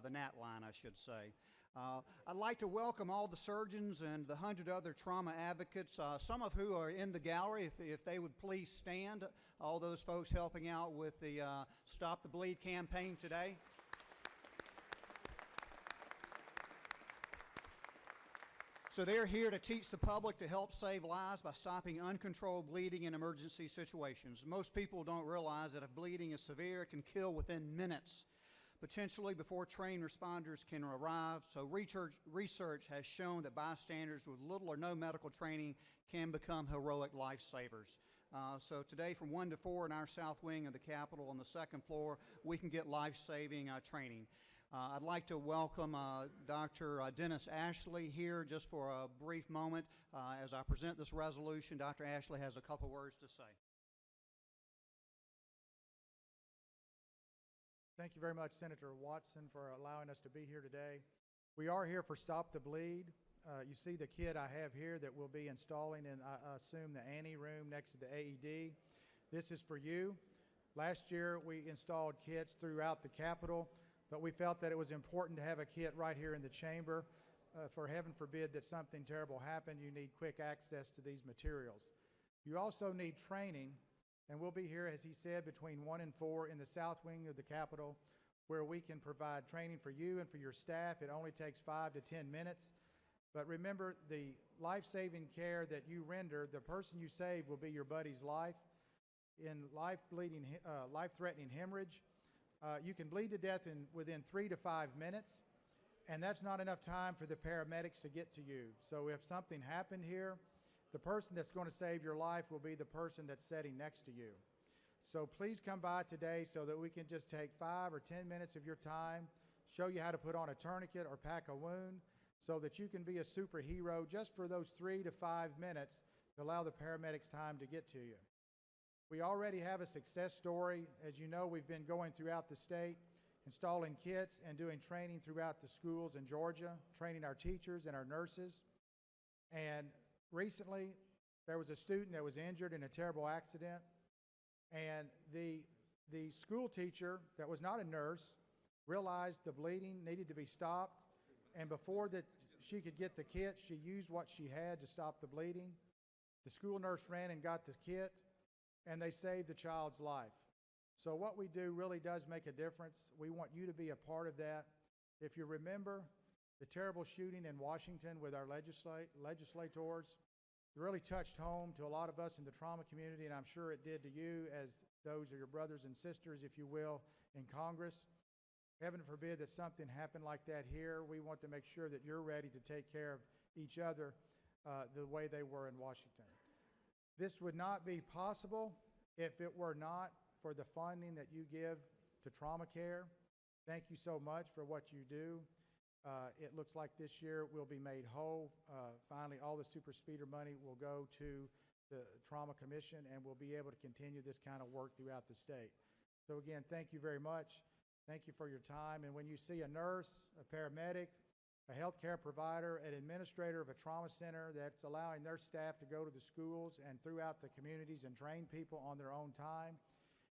the NAT line, I should say. I'd like to welcome all the surgeons and the 100 other trauma advocates, some of who are in the gallery, if they would please stand, all those folks helping out with the Stop the Bleed campaign today. So they're here to teach the public to help save lives by stopping uncontrolled bleeding in emergency situations. Most people don't realize that if bleeding is severe, it can kill within minutes, potentially before trained responders can arrive. So research has shown that bystanders with little or no medical training can become heroic lifesavers. So today from 1 to 4 in our south wing of the Capitol on the 2nd floor, we can get life-saving training. I'd like to welcome Dr. Dennis Ashley here just for a brief moment. As I present this resolution, Dr. Ashley has a couple words to say. Thank you very much, Senator Watson, for allowing us to be here today. We are here for Stop the Bleed. You see the kit I have here that we'll be installing in, I assume, the Annie room next to the AED. This is for you. Last year, we installed kits throughout the Capitol, but we felt that it was important to have a kit right here in the chamber. For heaven forbid that something terrible happened, you need quick access to these materials. You also need training, and we'll be here, as he said, between 1 and 4 in the south wing of the Capitol, where we can provide training for you and for your staff. It only takes 5 to 10 minutes. But remember, the life-saving care that you render, the person you save will be your buddy's life. In life-threatening hemorrhage, you can bleed to death within 3 to 5 minutes, and that's not enough time for the paramedics to get to you. So if something happened here, the person that's going to save your life will be the person that's sitting next to you. So please come by today so that we can just take 5 or 10 minutes of your time, show you how to put on a tourniquet or pack a wound, so that you can be a superhero just for those 3 to 5 minutes to allow the paramedics time to get to you. We already have a success story. As you know, we've been going throughout the state, installing kits and doing training throughout the schools in Georgia, training our teachers and our nurses. And recently, there was a student that was injured in a terrible accident, and the school teacher that was not a nurse realized the bleeding needed to be stopped, and before she could get the kit, she used what she had to stop the bleeding. The school nurse ran and got the kit, and they saved the child's life. So what we do really does make a difference. We want you to be a part of that. If you remember the terrible shooting in Washington with our legislators, it really touched home to a lot of us in the trauma community, and I'm sure it did to you, as those are your brothers and sisters, if you will, in Congress. Heaven forbid that something happened like that here. We want to make sure that you're ready to take care of each other the way they were in Washington. This would not be possible if it were not for the funding that you give to trauma care. Thank you so much for what you do. It looks like this year we'll be made whole. Finally, all the super speeder money will go to the Trauma Commission, and we'll be able to continue this kind of work throughout the state. So again, thank you very much. Thank you for your time. And when you see a nurse, a paramedic, a healthcare provider, an administrator of a trauma center that's allowing their staff to go to the schools and throughout the communities and train people on their own time,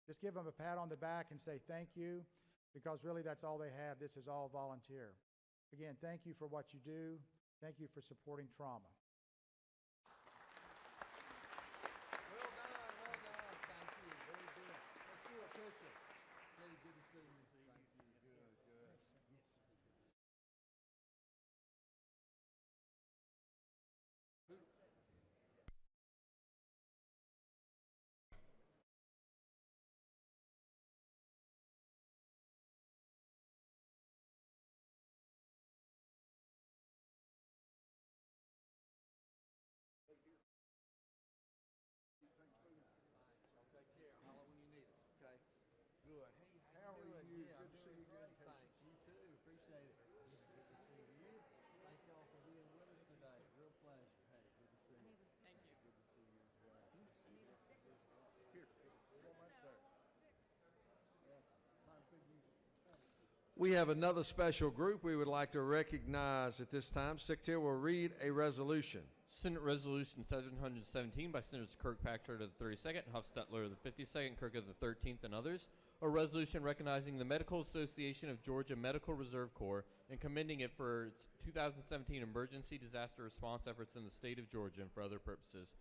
just give them a pat on the back and say thank you, because really that's all they have. This is all volunteer. Again, thank you for what you do. Thank you for supporting trauma. Well done, well done. Thank you. Very good. Let's do a picture. Hey, good to see you. Thank you. Good, good. I'll take care. Holler when you need us, okay? Good. Hey, how you doing? Yeah, good to see you again. Thanks. You too. Appreciate it. Good to see you. Thank y'all for being with us today. Real pleasure. Hey, good to see you. Thank you. Good to see you as well. Good to see you. Here. Well, my sir. We have another special group we would like to recognize at this time. Secretary will read a resolution. Senate Resolution 717 by Senators Kirkpatrick of the 32nd, Huffstetler of the 52nd, Kirk of the 13th, and others. A resolution recognizing the Medical Association of Georgia Medical Reserve Corps and commending it for its 2017 emergency disaster response efforts in the state of Georgia and for other purposes.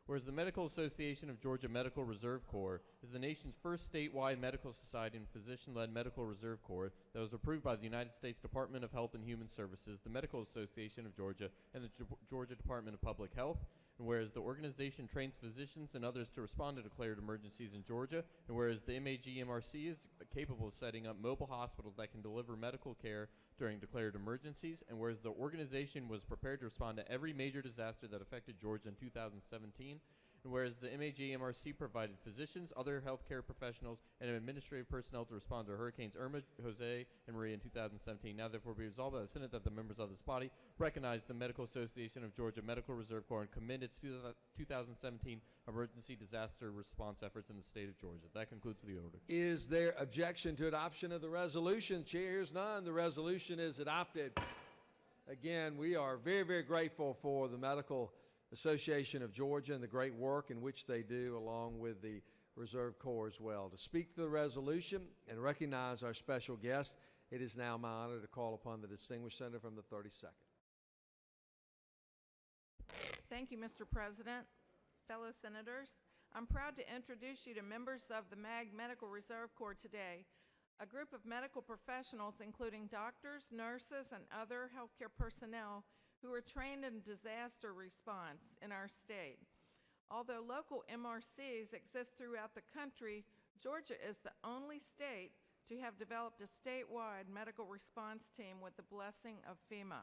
Whereas the Medical Association of Georgia Medical Reserve Corps is the nation's first statewide medical society and physician-led medical reserve corps that was approved by the United States Department of Health and Human Services, the Medical Association of Georgia, and the Georgia Department of Public Health. And whereas the organization trains physicians and others to respond to declared emergencies in Georgia, and whereas the MAGMRC is capable of setting up mobile hospitals that can deliver medical care during declared emergencies, and whereas the organization was prepared to respond to every major disaster that affected Georgia in 2017, and whereas the MAGMRC provided physicians, other healthcare professionals, and administrative personnel to respond to Hurricanes Irma, Jose, and Maria in 2017. Now therefore be resolved by the Senate that the members of this body recognize the Medical Association of Georgia Medical Reserve Corps and commend its 2017 emergency disaster response efforts in the state of Georgia. That concludes the order. Is there objection to adoption of the resolution? Chair hears none. The resolution is adopted. Again, we are very, very grateful for the Medical Association of Georgia and the great work in which they do, along with the Reserve Corps as well. To speak to the resolution and recognize our special guest, it is now my honor to call upon the distinguished senator from the 32nd. Thank you, Mr. President. Fellow senators, I'm proud to introduce you to members of the MAG Medical Reserve Corps today, a group of medical professionals including doctors, nurses, and other healthcare personnel who are trained in disaster response in our state. Although local MRCs exist throughout the country, Georgia is the only state to have developed a statewide medical response team with the blessing of FEMA.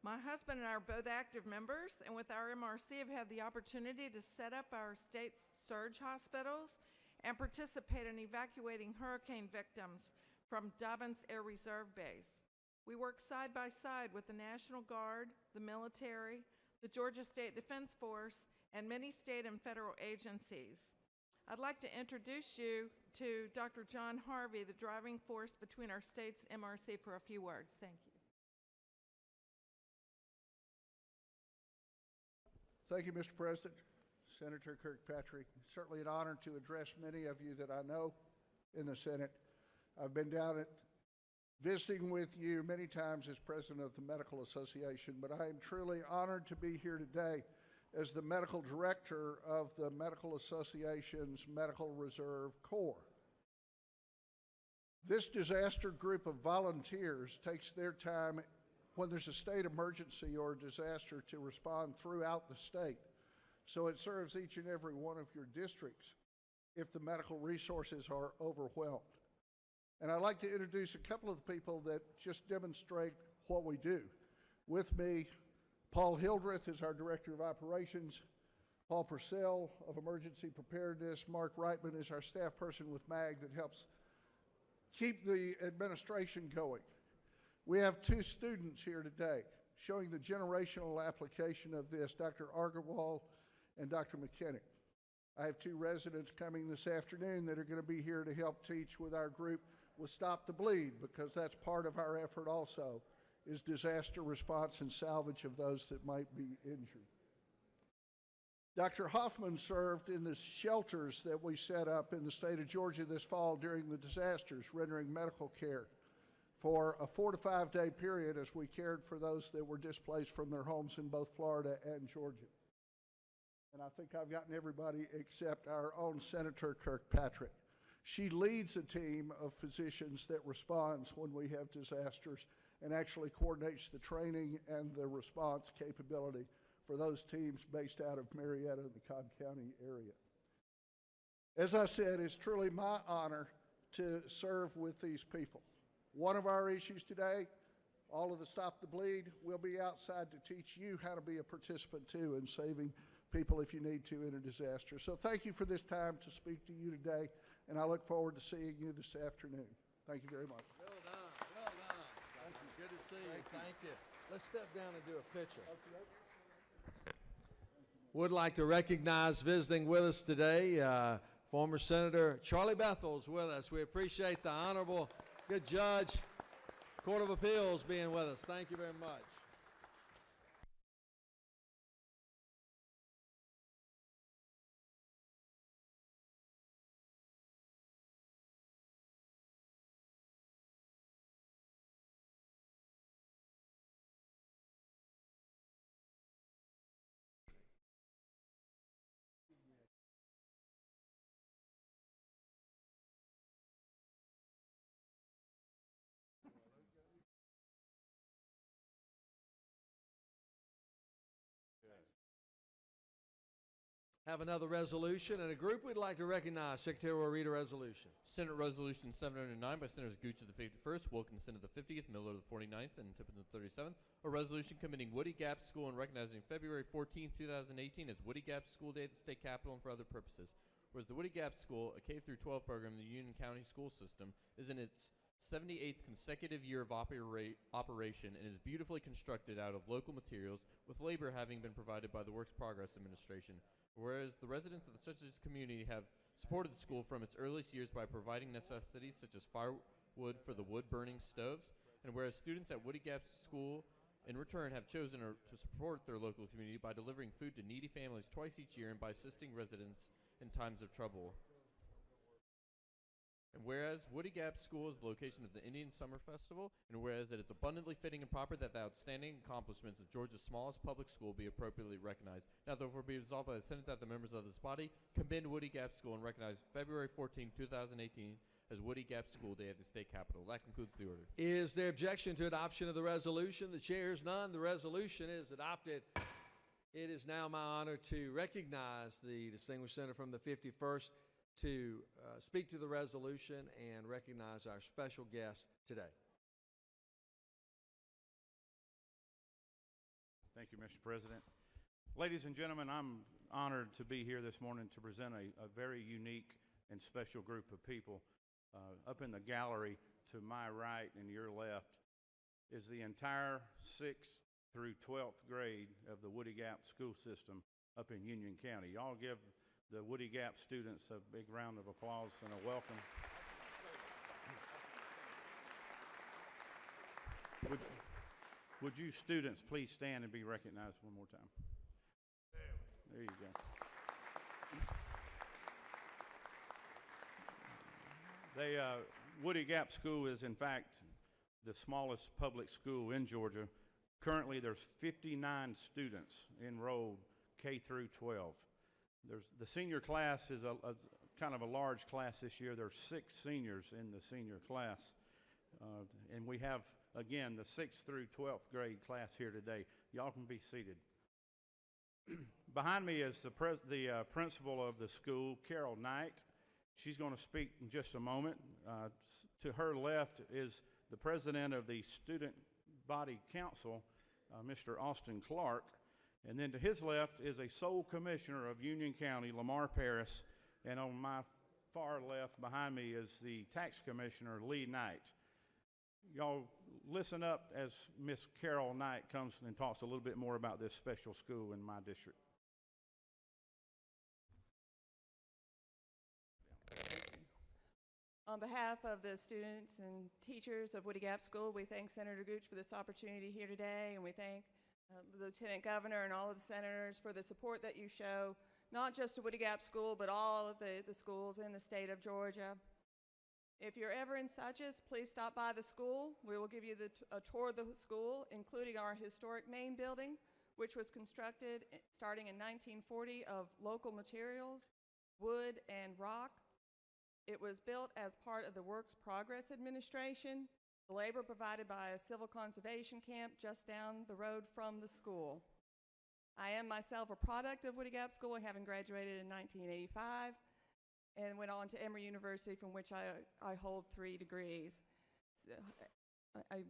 My husband and I are both active members, and with our MRC have had the opportunity to set up our state's surge hospitals and participate in evacuating hurricane victims from Dobbins Air Reserve Base. We work side by side with the National Guard, the military, the Georgia State Defense Force, and many state and federal agencies. I'd like to introduce you to Dr. John Harvey, the driving force between our state's MRC, for a few words. Thank you. Thank you, Mr. President. Senator Kirkpatrick, certainly an honor to address many of you that I know in the Senate. I've been down at visiting with you many times as president of the Medical Association, but I am truly honored to be here today as the medical director of the Medical Association's Medical Reserve Corps. This disaster group of volunteers takes their time when there's a state emergency or a disaster to respond throughout the state. So it serves each and every one of your districts if the medical resources are overwhelmed. And I'd like to introduce a couple of the people that just demonstrate what we do. With me, Paul Hildreth is our Director of Operations, Paul Purcell of Emergency Preparedness, Mark Reitman is our staff person with MAG that helps keep the administration going. We have two students here today showing the generational application of this, Dr. Argerwal and Dr. McKinnick. I have two residents coming this afternoon that are going to be here to help teach with our group with Stop the Bleed, because that's part of our effort also, is disaster response and salvage of those that might be injured. Dr. Hoffman served in the shelters that we set up in the state of Georgia this fall during the disasters, rendering medical care for a 4 to 5 day period as we cared for those that were displaced from their homes in both Florida and Georgia. And I think I've gotten everybody except our own Senator Kirkpatrick. She leads a team of physicians that responds when we have disasters and actually coordinates the training and the response capability for those teams based out of Marietta and the Cobb County area. As I said, it's truly my honor to serve with these people. One of our issues today, all of the Stop the Bleed, we'll be outside to teach you how to be a participant too in saving people if you need to in a disaster. So thank you for this time to speak to you today, and I look forward to seeing you this afternoon. Thank you very much. Well done, well done. Thank you. Good to see you. Thank you. Let's step down and do a picture. Would like to recognize visiting with us today, former Senator Charlie Bethel's with us. We appreciate the honorable, good judge, Court of Appeals being with us. Thank you very much. Have another resolution, and a group we'd like to recognize. Secretary will read a resolution. Senate Resolution 709 by Senators Gooch of the 51st, Wilkinson of the 50th, Miller of the 49th, and Tippett of the 37th. A resolution committing Woody Gap School and recognizing February 14, 2018 as Woody Gap School Day at the state capitol and for other purposes. Whereas the Woody Gap School, a K-12 program in the Union County school system, is in its 78th consecutive year of operation and is beautifully constructed out of local materials, with labor having been provided by the Works Progress Administration. Whereas the residents of the Church's community have supported the school from its earliest years by providing necessities such as firewood for the wood-burning stoves, and whereas students at Woody Gap School in return have chosen to support their local community by delivering food to needy families twice each year and by assisting residents in times of trouble. And whereas Woody Gap School is the location of the Indian Summer Festival, and whereas it is abundantly fitting and proper that the outstanding accomplishments of Georgia's smallest public school be appropriately recognized. Now therefore be resolved by the Senate that the members of this body commend Woody Gap School and recognize February 14, 2018 as Woody Gap School Day at the state capitol. That concludes the order. Is there objection to adoption of the resolution? The chair is none. The resolution is adopted. It is now my honor to recognize the distinguished senator from the 51st to speak to the resolution and recognize our special guest today. Thank you, Mr. President. Ladies and gentlemen, I'm honored to be here this morning to present a very unique and special group of people. Up in the gallery to my right and your left is the entire 6th through 12th grade of the Woody Gap school system up in Union County. Y'all give the Woody Gap students a big round of applause and a welcome. Would you students please stand and be recognized one more time? There you go. Woody Gap School is in fact the smallest public school in Georgia. Currently there's 59 students enrolled K through 12. The senior class is a kind of a large class this year. There's 6 seniors in the senior class. And we have, again, the 6th through 12th grade class here today. Y'all can be seated. Behind me is the principal of the school, Carol Knight. She's going to speak in just a moment. To her left is the president of the Student Body Council, Mr. Austin Clark. And then to his left is a sole commissioner of Union County, Lamar Paris. And on my far left behind me is the tax commissioner, Lee Knight. Y'all listen up as Miss Carol Knight comes and talks a little bit more about this special school in my district. On behalf of the students and teachers of Woody Gap School, we thank Senator Gooch for this opportunity here today, and we thank the Lieutenant Governor and all of the senators for the support that you show, not just to Woody Gap School, but all of the schools in the state of Georgia. If you're ever in Suches, please stop by the school. We will give you a tour of the school, including our historic main building, which was constructed starting in 1940 of local materials, wood and rock. It was built as part of the Works Progress Administration, the labor provided by a civil conservation camp just down the road from the school. I am myself a product of Woody Gap School, having graduated in 1985 and went on to Emory University, from which I hold 3 degrees.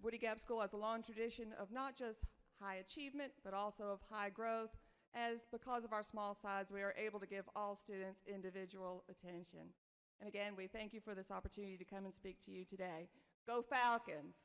Woody Gap School has a long tradition of not just high achievement, but also of high growth, as because of our small size, we are able to give all students individual attention. And again, we thank you for this opportunity to come and speak to you today. Go Falcons!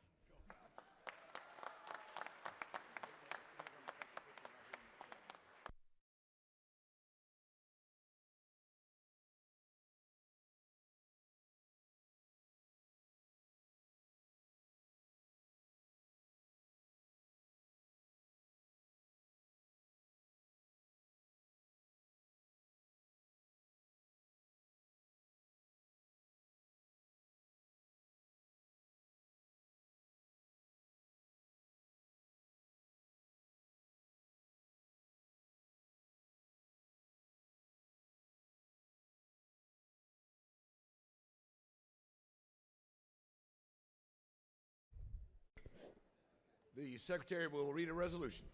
The Secretary will read a resolution.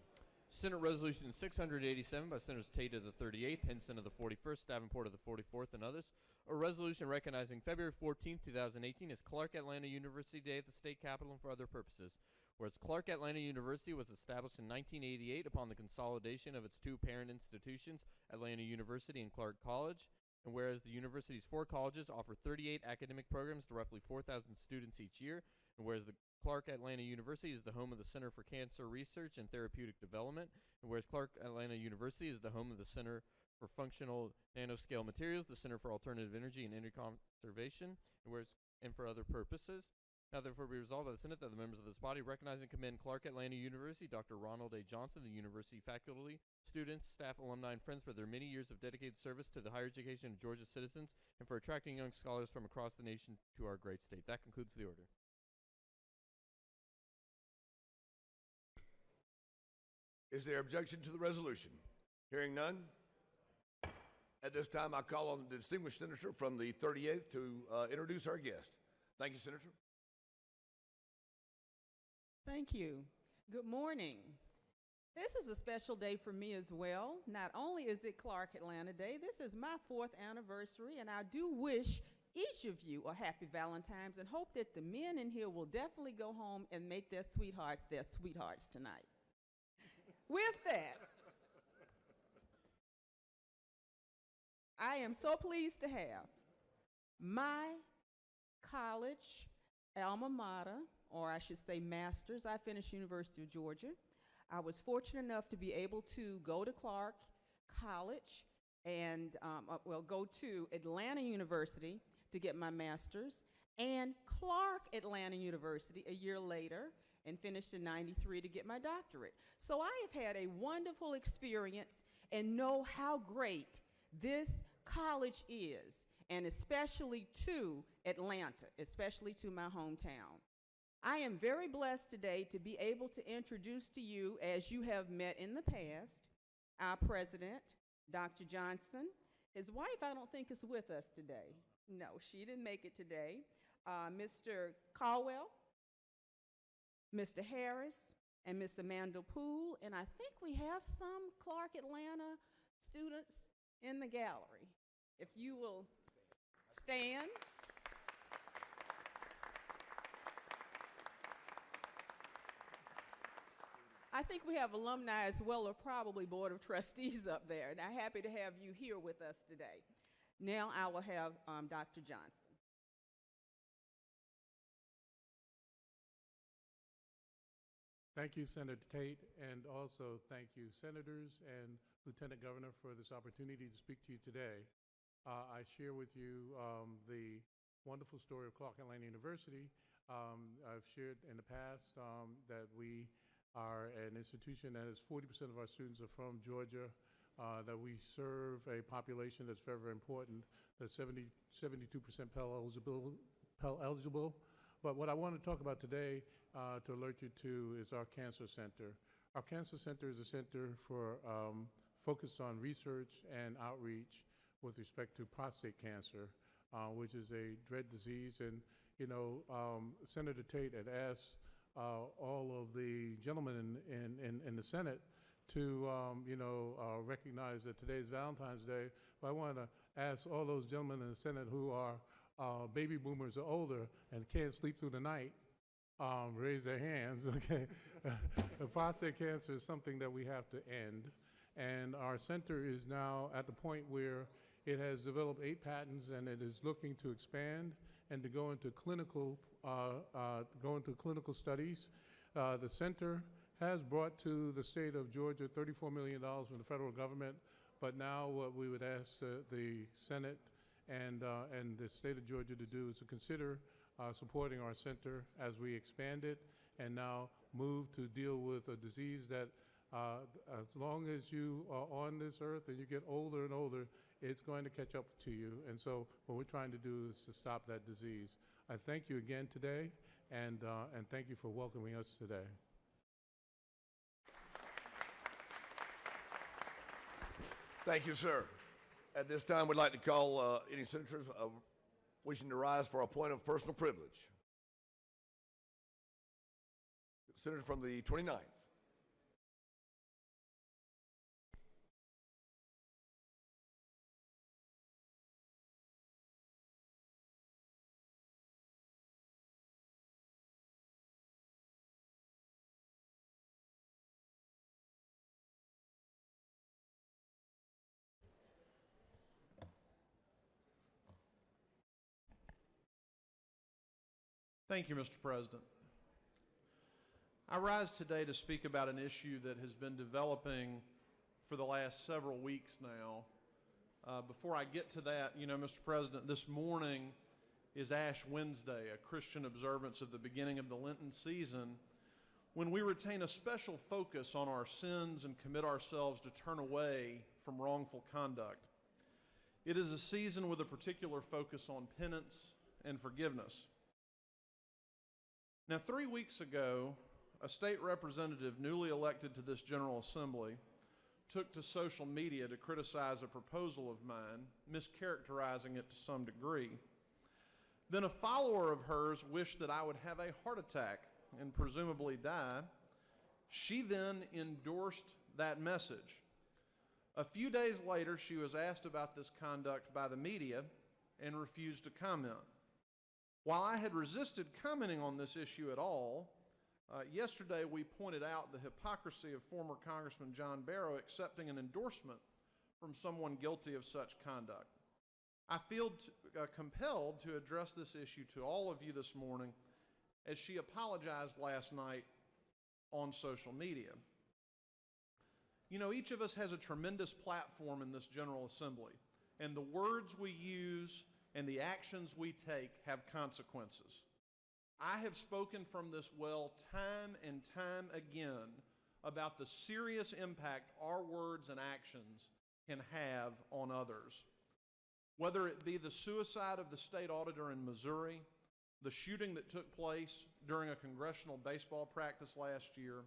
Senate Resolution 687 by Senators Tate of the 38th, Henson of the 41st, Davenport of the 44th, and others. A resolution recognizing February 14, 2018 as Clark Atlanta University Day at the state capitol and for other purposes. Whereas Clark Atlanta University was established in 1988 upon the consolidation of its 2 parent institutions, Atlanta University and Clark College. And whereas the university's 4 colleges offer 38 academic programs to roughly 4,000 students each year, and whereas the Clark Atlanta University is the home of the Center for Cancer Research and Therapeutic Development, and whereas Clark Atlanta University is the home of the Center for Functional Nanoscale Materials, the Center for Alternative Energy and Energy Conservation, and for other purposes. Now therefore be resolved by the Senate that the members of this body recognize and commend Clark Atlanta University, Dr. Ronald A. Johnson, the university faculty, students, staff, alumni, and friends for their many years of dedicated service to the higher education of Georgia's citizens and for attracting young scholars from across the nation to our great state. That concludes the order. Is there objection to the resolution? Hearing none. At this time, I call on the distinguished senator from the 38th to introduce our guest. Thank you, Senator. Thank you. Good morning. This is a special day for me as well. Not only is it Clark Atlanta Day, this is my 4th anniversary, and I do wish each of you a happy Valentine's and hope that the men in here will definitely go home and make their sweethearts tonight. With that, I am so pleased to have my college alma mater, or I should say master's. I finished University of Georgia. I was fortunate enough to be able to go to Clark College and, go to Atlanta University to get my master's, and Clark Atlanta University a year later, and finished in '93 to get my doctorate. So I have had a wonderful experience and know how great this college is, and especially to Atlanta, especially to my hometown. I am very blessed today to be able to introduce to you, as you have met in the past, our president, Dr. Johnson. His wife, I don't think, is with us today. No, she didn't make it today. Mr. Caldwell, Mr. Harris, and Miss Amanda Poole, and I think we have some Clark Atlanta students in the gallery. If you will stand. I think we have alumni as well, or probably Board of Trustees up there, and I'm happy to have you here with us today. Now I will have Dr. Johnson. Thank you, Senator Tate, and also thank you, Senators and Lieutenant Governor, for this opportunity to speak to you today. I share with you the wonderful story of Clark Atlanta University. I've shared in the past that we are an institution that is 40% of our students are from Georgia, that we serve a population that's very, very important, that's 72% Pell eligible. But what I want to talk about today, to alert you to, is our Cancer Center. Our Cancer Center is a center for focused on research and outreach with respect to prostate cancer, which is a dread disease. And, you know, Senator Tate had asked all of the gentlemen in the Senate to, recognize that today is Valentine's Day. But I want to ask all those gentlemen in the Senate who are baby boomers or older and can't sleep through the night, raise their hands, okay? Prostate cancer is something that we have to end. And our center is now at the point where it has developed 8 patents, and it is looking to expand and to go into clinical studies. The center has brought to the state of Georgia $34 million from the federal government, but now what we would ask the Senate and the state of Georgia to do is to consider supporting our center as we expand it and now move to deal with a disease that as long as you are on this earth and you get older and older, it's going to catch up to you. And so what we're trying to do is to stop that disease. I thank you again today, and thank you for welcoming us today. Thank you, sir. At this time, we'd like to call any senators wishing to rise for a point of personal privilege. Senator from the 29th. Thank you, Mr. President. I rise today to speak about an issue that has been developing for the last several weeks now. Before I get to that, Mr. President, this morning is Ash Wednesday, a Christian observance of the beginning of the Lenten season, when we retain a special focus on our sins and commit ourselves to turn away from wrongful conduct. It is a season with a particular focus on penance and forgiveness. Now, 3 weeks ago, a state representative newly elected to this General Assembly took to social media to criticize a proposal of mine, mischaracterizing it to some degree. Then a follower of hers wished that I would have a heart attack and presumably die. She then endorsed that message. A few days later, she was asked about this conduct by the media and refused to comment. While I had resisted commenting on this issue at all, yesterday we pointed out the hypocrisy of former Congressman John Barrow accepting an endorsement from someone guilty of such conduct. I feel compelled to address this issue to all of you this morning as she apologized last night on social media. You know, each of us has a tremendous platform in this General Assembly, and the words we use and the actions we take have consequences. I have spoken from this well time and time again about the serious impact our words and actions can have on others. Whether it be the suicide of the state auditor in Missouri, the shooting that took place during a congressional baseball practice last year,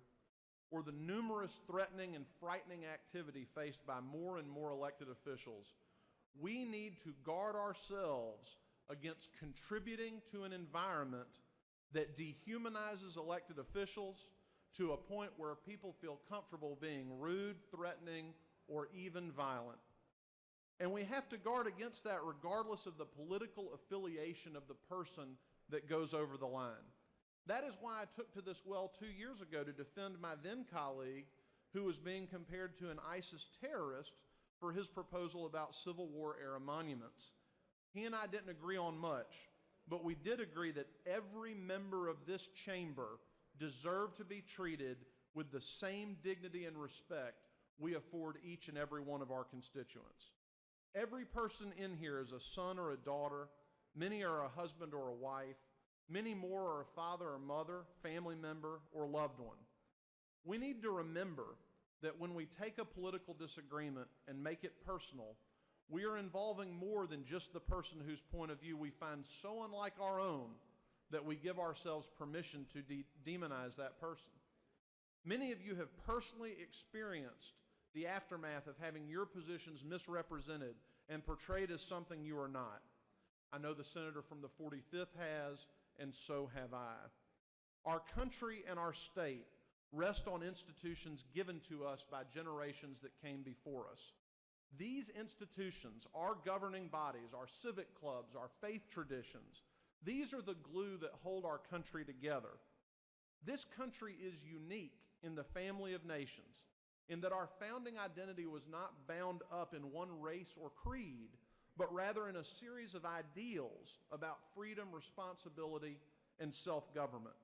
or the numerous threatening and frightening activity faced by more and more elected officials, we need to guard ourselves against contributing to an environment that dehumanizes elected officials to a point where people feel comfortable being rude, threatening, or even violent. And we have to guard against that regardless of the political affiliation of the person that goes over the line. That is why I took to this well 2 years ago to defend my then colleague who was being compared to an ISIS terrorist for his proposal about Civil War era monuments. He and I didn't agree on much, but we did agree that every member of this chamber deserved to be treated with the same dignity and respect we afford each and every one of our constituents. Every person in here is a son or a daughter. Many are a husband or a wife. Many more are a father or mother, family member, or loved one. We need to remember that when we take a political disagreement and make it personal, we are involving more than just the person whose point of view we find so unlike our own that we give ourselves permission to demonize that person. Many of you have personally experienced the aftermath of having your positions misrepresented and portrayed as something you are not. I know the senator from the 45th has, and so have I. Our country and our state rest on institutions given to us by generations that came before us. These institutions, our governing bodies, our civic clubs, our faith traditions, these are the glue that hold our country together. This country is unique in the family of nations, in that our founding identity was not bound up in one race or creed, but rather in a series of ideals about freedom, responsibility, and self-government.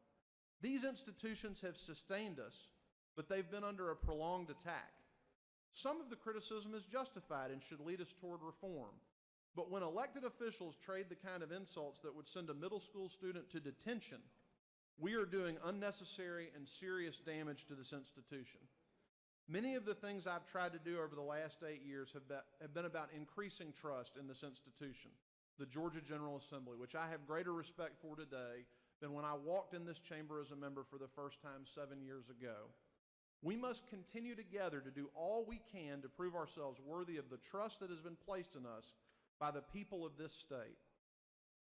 These institutions have sustained us, but they've been under a prolonged attack. Some of the criticism is justified and should lead us toward reform. But when elected officials trade the kind of insults that would send a middle school student to detention, we are doing unnecessary and serious damage to this institution. Many of the things I've tried to do over the last 8 years have been about increasing trust in this institution, the Georgia General Assembly, which I have greater respect for today than when I walked in this chamber as a member for the first time 7 years ago. We must continue together to do all we can to prove ourselves worthy of the trust that has been placed in us by the people of this state.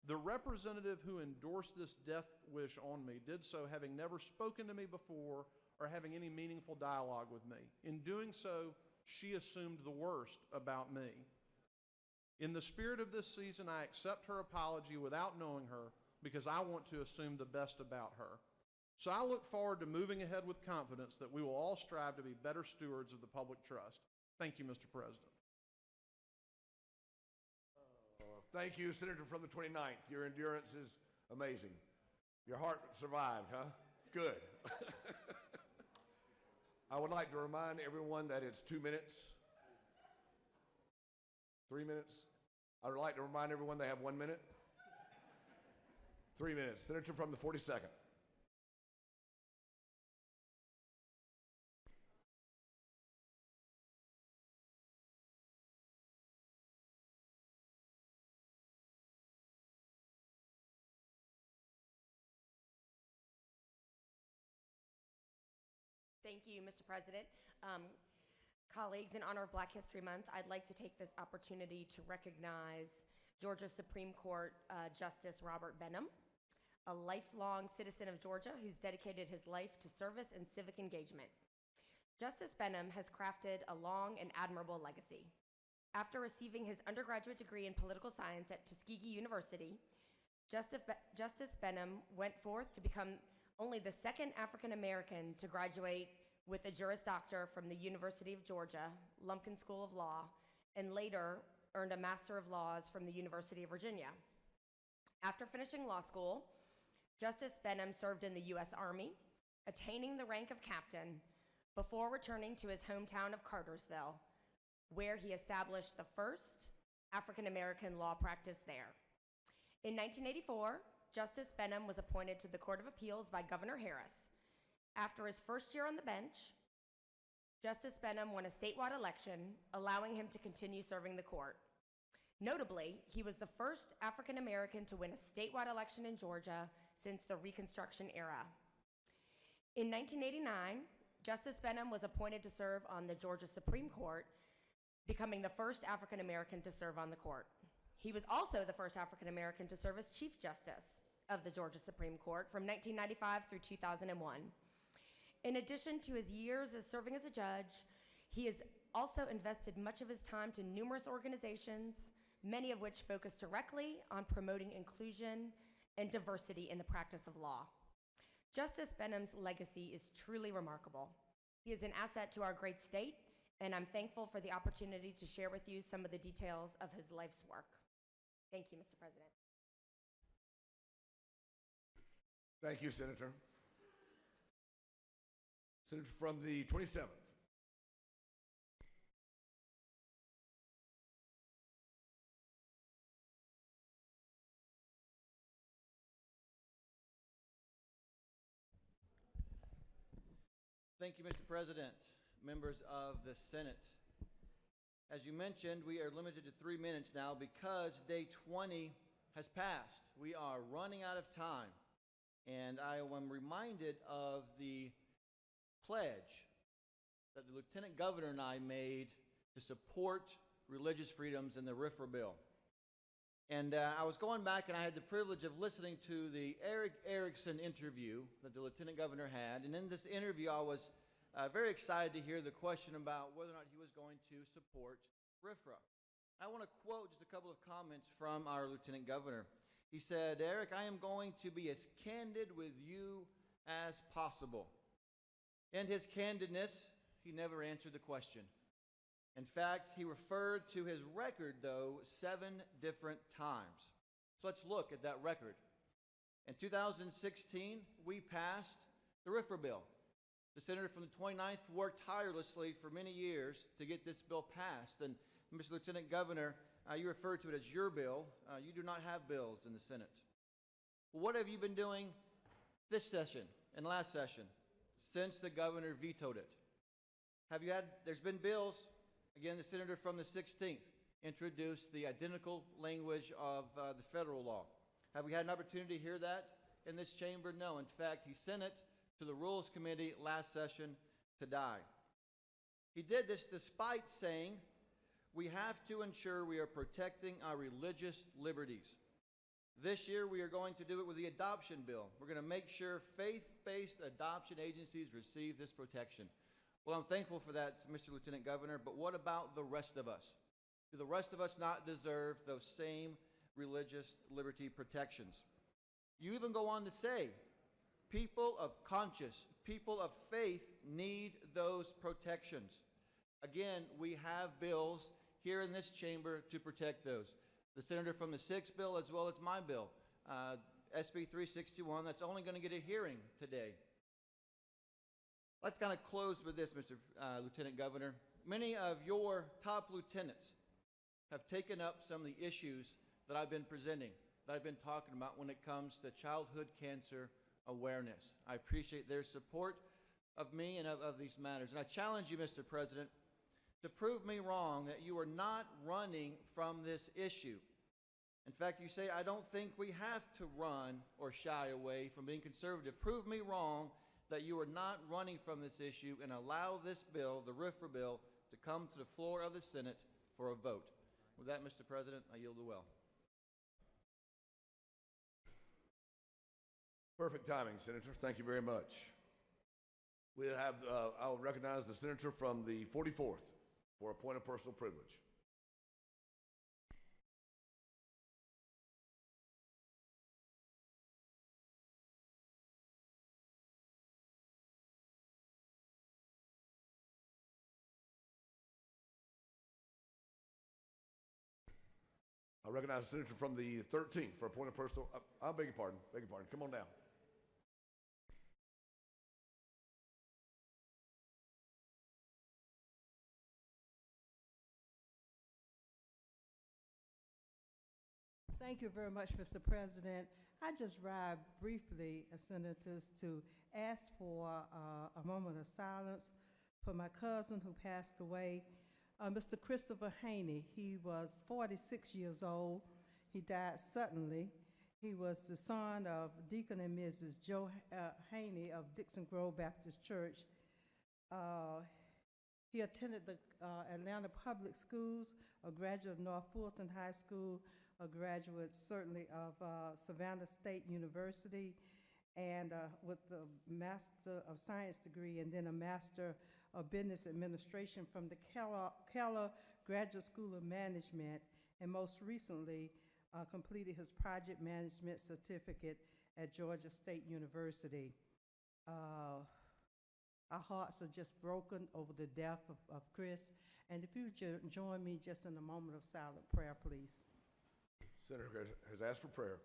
The representative who endorsed this death wish on me did so having never spoken to me before or having any meaningful dialogue with me. In doing so, she assumed the worst about me. In the spirit of this season, I accept her apology without knowing her because I want to assume the best about her. So I look forward to moving ahead with confidence that we will all strive to be better stewards of the public trust. Thank you, Mr. President. Thank you, Senator from the 29th. Your endurance is amazing. Your heart survived, huh? Good. I would like to remind everyone that it's 2 minutes. 3 minutes. I would like to remind everyone they have 1 minute. 3 minutes. Senator from the 42nd. Thank you, Mr. President. Colleagues, in honor of Black History Month, I'd like to take this opportunity to recognize Georgia Supreme Court Justice Robert Benham, a lifelong citizen of Georgia who's dedicated his life to service and civic engagement. Justice Benham has crafted a long and admirable legacy. After receiving his undergraduate degree in political science at Tuskegee University, Justice Benham went forth to become only the second African American to graduate with a Juris Doctor from the University of Georgia, Lumpkin School of Law, and later earned a Master of Laws from the University of Virginia. After finishing law school, Justice Benham served in the U.S. Army, attaining the rank of captain before returning to his hometown of Cartersville, where he established the first African American law practice there. In 1984, Justice Benham was appointed to the Court of Appeals by Governor Harris. After his first year on the bench, Justice Benham won a statewide election, allowing him to continue serving the court. Notably, he was the first African American to win a statewide election in Georgia since the Reconstruction era. In 1989, Justice Benham was appointed to serve on the Georgia Supreme Court, becoming the first African American to serve on the court. He was also the first African American to serve as Chief Justice of the Georgia Supreme Court from 1995 through 2001. In addition to his years as serving as a judge, he has also invested much of his time to numerous organizations, many of which focus directly on promoting inclusion and diversity in the practice of law. Justice Benham's legacy is truly remarkable. He is an asset to our great state, and I'm thankful for the opportunity to share with you some of the details of his life's work. Thank you, Mr. President. Thank you, Senator. Senator from the 27th. Thank you, Mr. President, members of the Senate. As you mentioned, we are limited to 3 minutes now because day 20 has passed. We are running out of time. And I am reminded of the pledge that the Lieutenant Governor and I made to support religious freedoms in the RFRA bill. And I was going back and I had the privilege of listening to the Eric Erickson interview that the Lieutenant Governor had. And in this interview, I was very excited to hear the question about whether or not he was going to support RFRA. I want to quote just a couple of comments from our Lieutenant Governor. He said, "Eric, I am going to be as candid with you as possible." In his candidness, he never answered the question. In fact, he referred to his record, though, 7 different times. So let's look at that record. In 2016, we passed the RFRA bill. The senator from the 29th worked tirelessly for many years to get this bill passed. And Mr. Lieutenant Governor, you refer to it as your bill. You do not have bills in the Senate. Well, what have you been doing this session and last session since the governor vetoed it? There's been bills. Again, the senator from the 16th introduced the identical language of the federal law. Have we had an opportunity to hear that in this chamber? No. In fact, he sent it to the Rules Committee last session to die. He did this despite saying we have to ensure we are protecting our religious liberties. This year, we are going to do it with the adoption bill. We're going to make sure faith-based adoption agencies receive this protection. Well, I'm thankful for that, Mr. Lieutenant Governor, but what about the rest of us? Do the rest of us not deserve those same religious liberty protections? You even go on to say, people of conscience, people of faith need those protections. Again, we have bills here in this chamber to protect those. The senator from the 6th bill as well as my bill, SB 361, that's only going to get a hearing today. Let's kind of close with this, Mr. Lieutenant Governor. Many of your top lieutenants have taken up some of the issues that I've been presenting. that I've been talking about when it comes to childhood cancer awareness. I appreciate their support of me and of these matters. And I challenge you, Mr. President, to prove me wrong that you are not running from this issue. In fact, you say, I don't think we have to run or shy away from being conservative. Prove me wrong that you are not running from this issue and allow this bill, the RFRA bill, to come to the floor of the Senate for a vote. With that, Mr. President, I yield the well. Perfect timing, Senator. Thank you very much. We'll have, I'll recognize the senator from the 44th for a point of personal privilege. I recognize the senator from the 13th for a point of personal, I beg your pardon, come on down. Thank you very much, Mr. President. I just rise briefly, Senators, to ask for a moment of silence for my cousin who passed away, Mr. Christopher Haney. He was 46 years old. He died suddenly. He was the son of Deacon and Mrs. Joe Haney of Dixon Grove Baptist Church. He attended the Atlanta Public Schools, a graduate of North Fulton High School, a graduate certainly of Savannah State University, and with a Master of Science degree, and then a Master of Business Administration from the Keller Graduate School of Management, and most recently completed his project management certificate at Georgia State University. Our hearts are just broken over the death of Chris, and if you join me just in a moment of silent prayer, please. Senator has asked for prayer.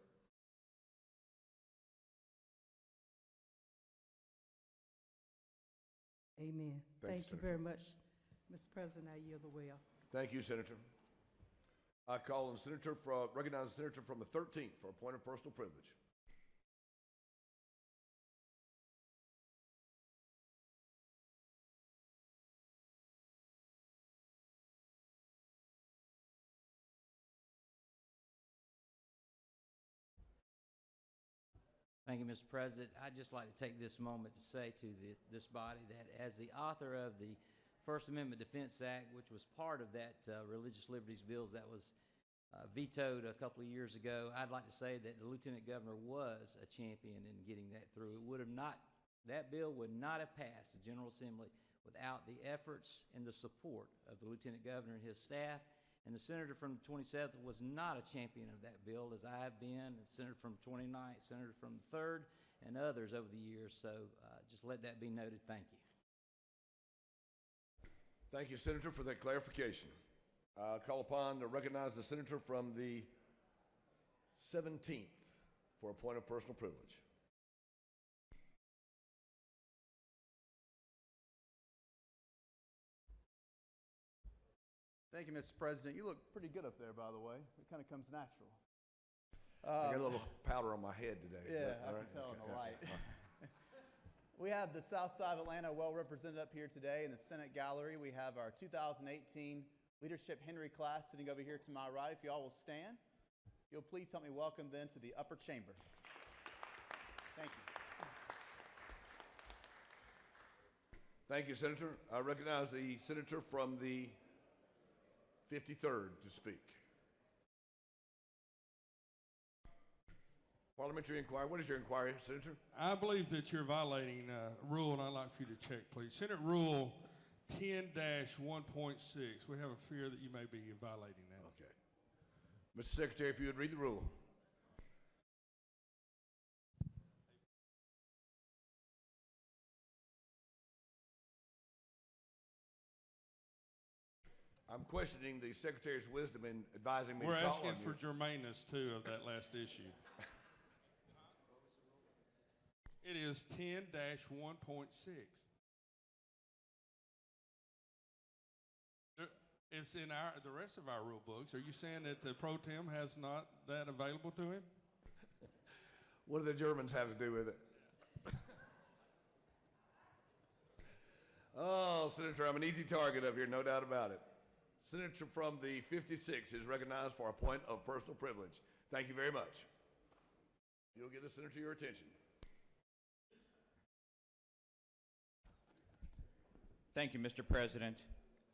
Amen. Thank you very much, Mr. President. I yield the well. Thank you, Senator. I call on recognize the senator from the 13th for a point of personal privilege. Thank you, Mr. President. I'd just like to take this moment to say to this body that as the author of the First Amendment Defense Act, which was part of that religious liberties bills that was vetoed a couple of years ago, I'd like to say that the Lieutenant Governor was a champion in getting that through. It would have not, that bill would not have passed the General Assembly without the efforts and the support of the Lieutenant Governor and his staff. And the senator from the 27th was not a champion of that bill, as I have been, the senator from the 29th, senator from the 3rd, and others over the years. So just let that be noted. Thank you. Thank you, Senator, for that clarification. I'll call upon to recognize the senator from the 17th for a point of personal privilege. Thank you, Mr. President. You look pretty good up there, by the way. It kind of comes natural. I got a little powder on my head today. Yeah, I can tell in the light. We have the South Side of Atlanta well represented up here today. In the Senate gallery, we have our 2018 Leadership Henry class sitting over here to my right. If you all will stand, you'll please help me welcome them to the upper chamber. Thank you. Thank you, Senator. I recognize the senator from the 53rd to speak. Parliamentary inquiry. What is your inquiry, Senator? I believe that you're violating a rule, and I'd like for you to check, please. Senate Rule 10-1.6. We have a fear that you may be violating that. Okay. Mr. Secretary, if you would read the rule. I'm questioning the Secretary's wisdom in advising me We're to call asking on for you. germaneness, too, of that last issue. It is 10-1.6. It's in the rest of our rule books. Are you saying that the pro tem has not that available to him? What do the Germans have to do with it? Oh, Senator, I'm an easy target up here, no doubt about it. Senator from the 56 is recognized for a point of personal privilege. Thank you very much. You'll give the senator your attention. Thank you, Mr. President.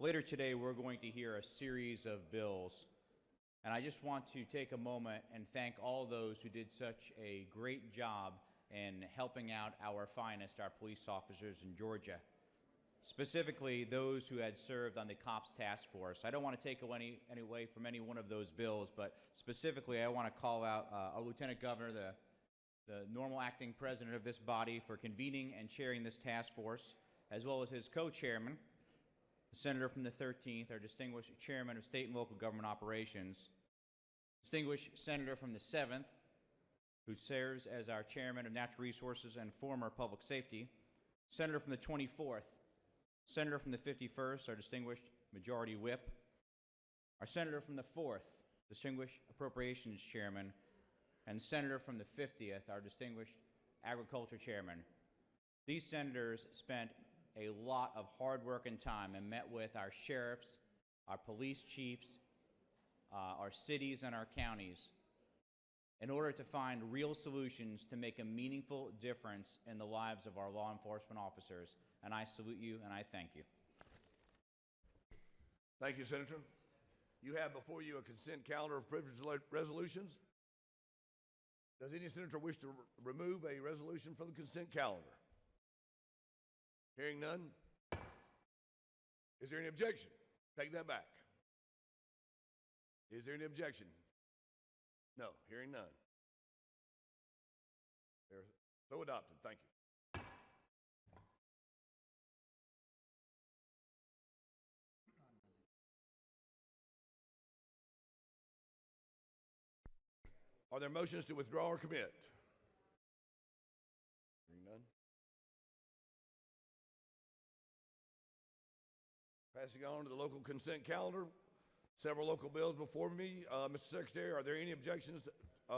Later today, we're going to hear a series of bills, and I just want to take a moment and thank all those who did such a great job in helping out our finest, our police officers in Georgia, specifically those who had served on the COPS task force. I don't want to take away from any one of those bills, but specifically I want to call out our Lieutenant Governor, the normal acting president of this body, for convening and chairing this task force, as well as his co-chairman, the senator from the 13th, our distinguished chairman of state and local government operations, distinguished senator from the 7th, who serves as our chairman of natural resources and former public safety, senator from the 24th, senator from the 51st, our distinguished majority whip, our senator from the 4th, distinguished appropriations chairman, and senator from the 50th, our distinguished agriculture chairman. These senators spent a lot of hard work and time and met with our sheriffs, our police chiefs, our cities and our counties in order to find real solutions to make a meaningful difference in the lives of our law enforcement officers. And I salute you and I thank you. Thank you, Senator. You have before you a consent calendar of privilege resolutions. Does any senator wish to remove a resolution from the consent calendar? Hearing none. Is there any objection? Take that back. Is there any objection? No. Hearing none. They're so adopted. Thank you. Are there motions to withdraw or commit? Hearing none. Passing on to the local consent calendar. Several local bills before me. Mr. Secretary, are there any objections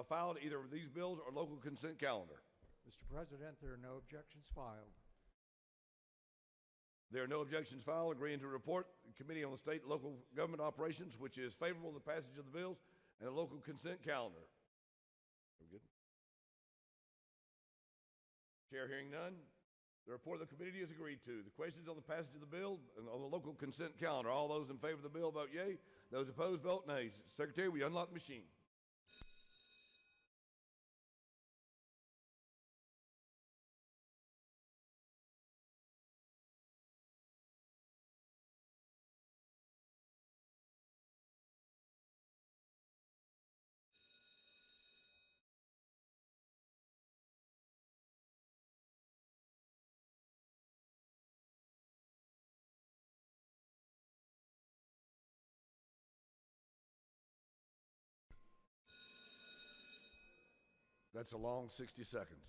filed to either of these bills or local consent calendar? Mr. President, there are no objections filed. There are no objections filed. Agreeing to report the Committee on State and Local Government Operations, which is favorable to the passage of the bills and the local consent calendar. Are we good? Chair hearing none. The report of the committee is agreed to. The questions on the passage of the bill and on the local consent calendar. All those in favor of the bill vote yea. Those opposed vote nay. Secretary, we unlock the machine. That's a long 60 seconds.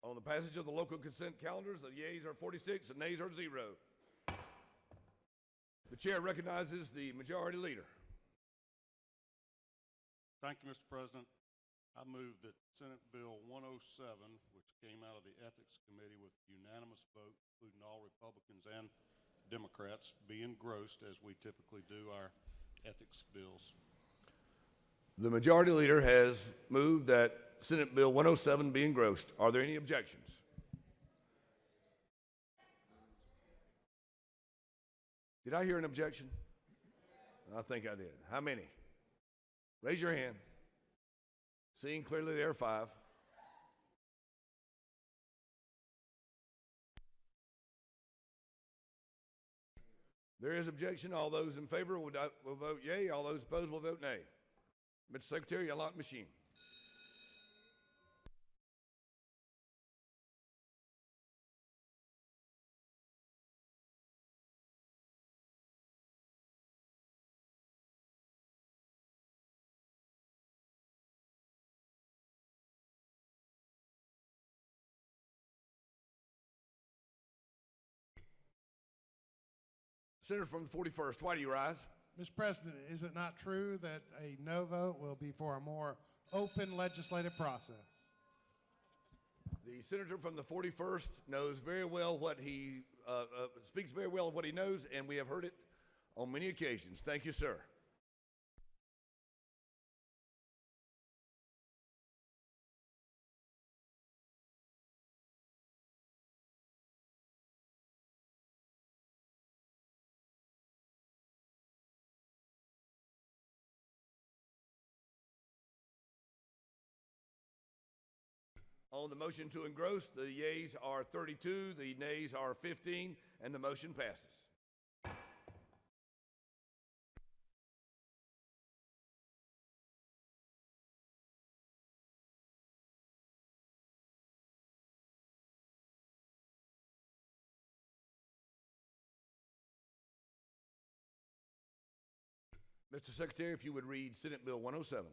On the passage of the local consent calendars, the yeas are 46 and nays are 0. The chair recognizes the majority leader. Thank you, Mr. President. I move that Senate Bill 107, which came out of the Ethics Committee with unanimous vote, including all Republicans and Democrats, be engrossed as we typically do our ethics bills. The majority leader has moved that Senate Bill 107 be engrossed. Are there any objections? Did I hear an objection? I think I did. How many? Raise your hand. Seeing clearly, there are 5. There is objection. All those in favor will vote yea. All those opposed will vote nay. Mr. Secretary, unlock the machine. Senator from the 41st, why do you rise? Mr. President, is it not true that a no vote will be for a more open legislative process? The senator from the 41st knows very well what he speaks very well of what he knows, and we have heard it on many occasions. Thank you, sir. On the motion to engross, the yeas are 32, the nays are 15, and the motion passes. Mr. Secretary, if you would read Senate Bill 107.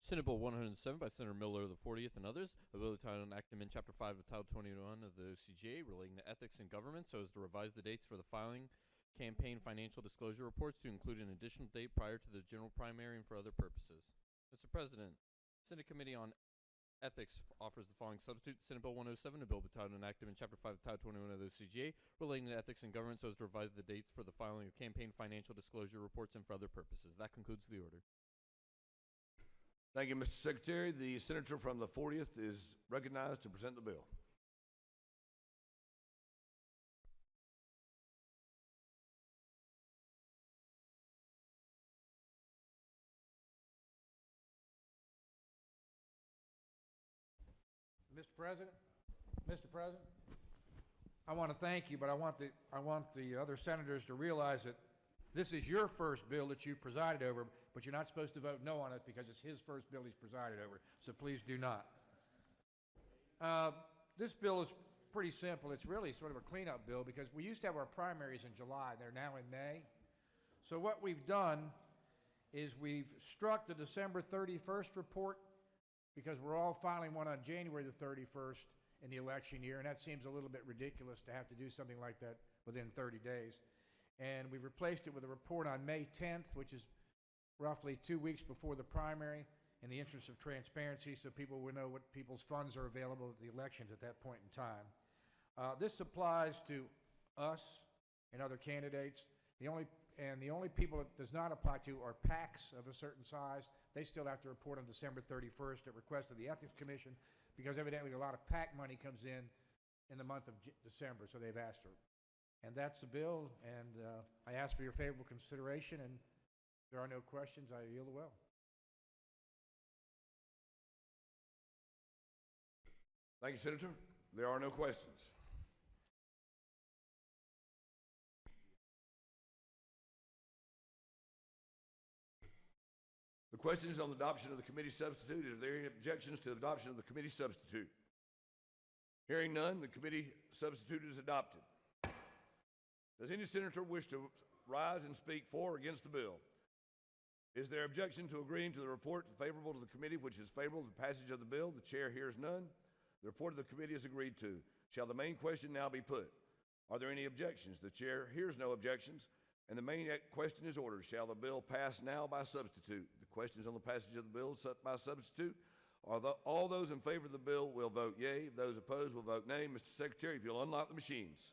Senate Bill 107 by Senator Miller of the 40th and others, a bill entitled Enactment Chapter 5 of Title 21 of the OCGA relating to ethics in government so as to revise the dates for the filing campaign financial disclosure reports to include an additional date prior to the general primary and for other purposes. Mr. President, Senate Committee on Ethics offers the following substitute: Senate Bill 107, a bill entitled Enactment Chapter 5 of Title 21 of the OCGA relating to ethics in government so as to revise the dates for the filing of campaign financial disclosure reports and for other purposes. That concludes the order. Thank you, Mr. Secretary. The senator from the 40th is recognized to present the bill. Mr. President, I want to thank you, but I want the other senators to realize that this is your first bill that you've presided over, but you're not supposed to vote no on it because it's his first bill he's presided over, so please do not. This bill is pretty simple. It's really sort of a cleanup bill because we used to have our primaries in July. They're now in May. So what we've done is we've struck the December 31st report because we're all filing one on January the 31st in the election year, and that seems a little bit ridiculous to have to do something like that within 30 days. And we replaced it with a report on May 10th, which is roughly 2 weeks before the primary, in the interest of transparency so people will know what people's funds are available at the elections at that point in time. This applies to us and other candidates. The only people it does not apply to are PACs of a certain size. They still have to report on December 31st at request of the Ethics Commission because evidently a lot of PAC money comes in the month of December, so they've asked for it. And that's the bill, and I ask for your favorable consideration, and if there are no questions, I yield the well. Thank you, Senator. There are no questions. The question is on the adoption of the committee substitute. Are there any objections to the adoption of the committee substitute? Hearing none, the committee substitute is adopted. Does any senator wish to rise and speak for or against the bill? Is there objection to agreeing to the report favorable to the committee, which is favorable to the passage of the bill? The chair hears none. The report of the committee is agreed to. Shall the main question now be put? Are there any objections? The chair hears no objections, and the main question is ordered. Shall the bill pass now by substitute? The questions on the passage of the bill by substitute. All those in favor of the bill will vote yea. Those opposed will vote nay. Mr. Secretary, if you'll unlock the machines.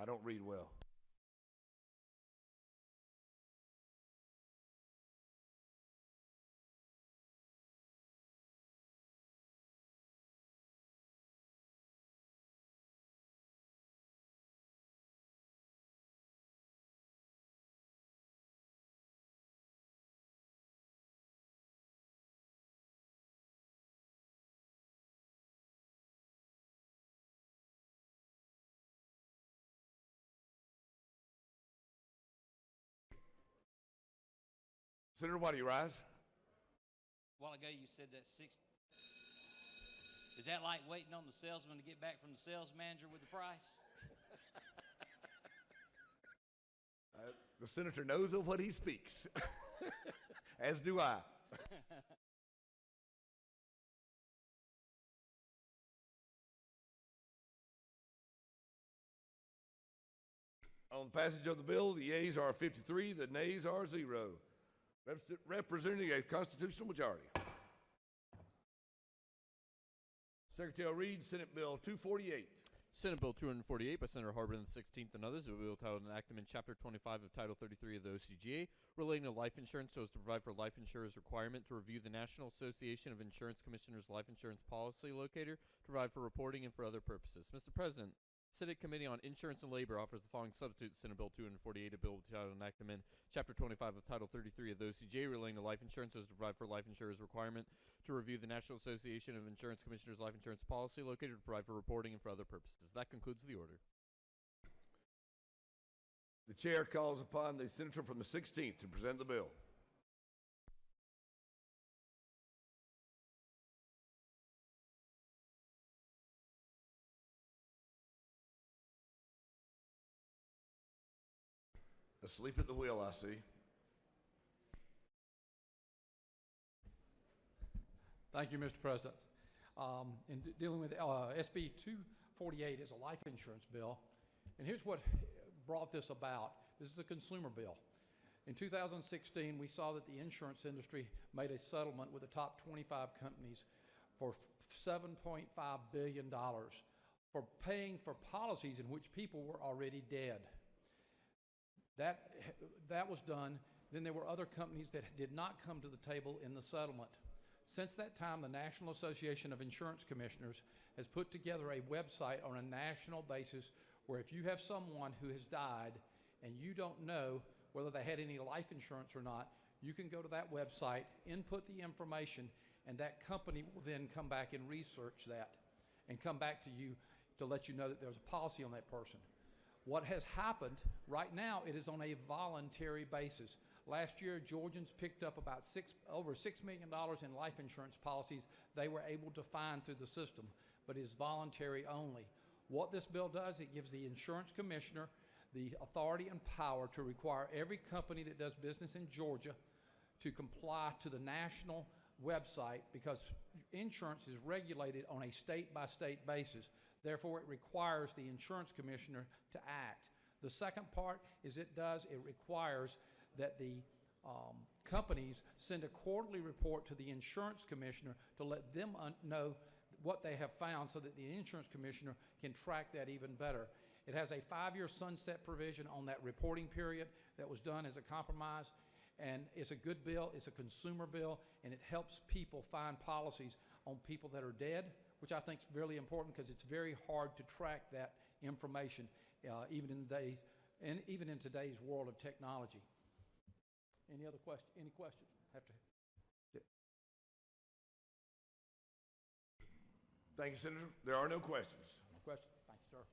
I don't read well. Senator, why do you rise? A while ago you said that is that like waiting on the salesman to get back from the sales manager with the price? The senator knows of what he speaks, as do I. On the passage of the bill, the yeas are 53, the nays are 0. Representing a constitutional majority. Secretary will read Senate Bill 248. Senate Bill 248 by Senator Harbin the 16th and others, a bill titled Enactment Chapter 25 of Title 33 of the OCGA relating to life insurance so as to provide for life insurers' requirement to review the National Association of Insurance Commissioners' life insurance policy locator to provide for reporting and for other purposes. Mr. President, Senate Committee on Insurance and Labor offers the following substitute Senate Bill 248, a bill titled Enactment Chapter 25 of Title 33 of the OCGA relating to life insurance so as to provide for life insurers' requirement to review the National Association of Insurance Commissioners' life insurance policy located to provide for reporting and for other purposes. That concludes the order. The chair calls upon the senator from the 16th to present the bill. Asleep at the wheel, I see. Thank you, Mr. President. Dealing with SB 248 is a life insurance bill, and here's what brought this about. This is a consumer bill. In 2016, we saw that the insurance industry made a settlement with the top 25 companies for $7.5 billion for paying for policies in which people were already dead. That was done. Then there were other companies that did not come to the table in the settlement. Since that time, the National Association of Insurance Commissioners has put together a website on a national basis where if you have someone who has died and you don't know whether they had any life insurance or not, you can go to that website, input the information, and that company will then come back and research that and come back to you to let you know that there's a policy on that person. What has happened right now, it is on a voluntary basis. Last year, Georgians picked up about over $6 million in life insurance policies they were able to find through the system, but it is voluntary only. What this bill does, it gives the insurance commissioner the authority and power to require every company that does business in Georgia to comply to the national website because insurance is regulated on a state-by-state basis. Therefore, it requires the insurance commissioner to act. The second part is it requires that the companies send a quarterly report to the insurance commissioner to let them know what they have found so that the insurance commissioner can track that even better. It has a 5-year sunset provision on that reporting period that was done as a compromise, and it's a good bill, it's a consumer bill, and it helps people find policies on people that are dead, which I think is really important because it's very hard to track that information even in today's world of technology. Any other questions? Any questions? Thank you, Senator. There are no questions. No questions. Thank you, sir.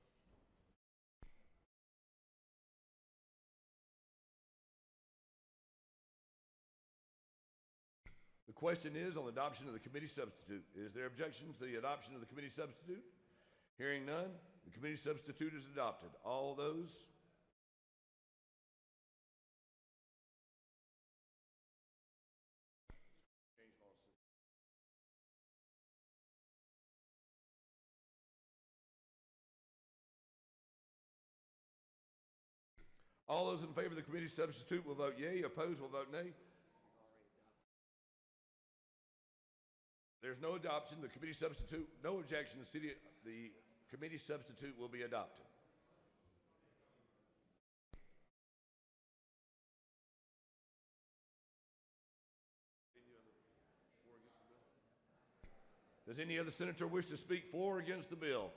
The question is on the adoption of the committee substitute. Is there objection to the adoption of the committee substitute? Hearing none, the committee substitute is adopted. All those in favor of the committee substitute will vote yea. Opposed will vote nay. There's no adoption. The committee substitute, no objection. The committee substitute will be adopted. Does any other senator wish to speak for or against the bill?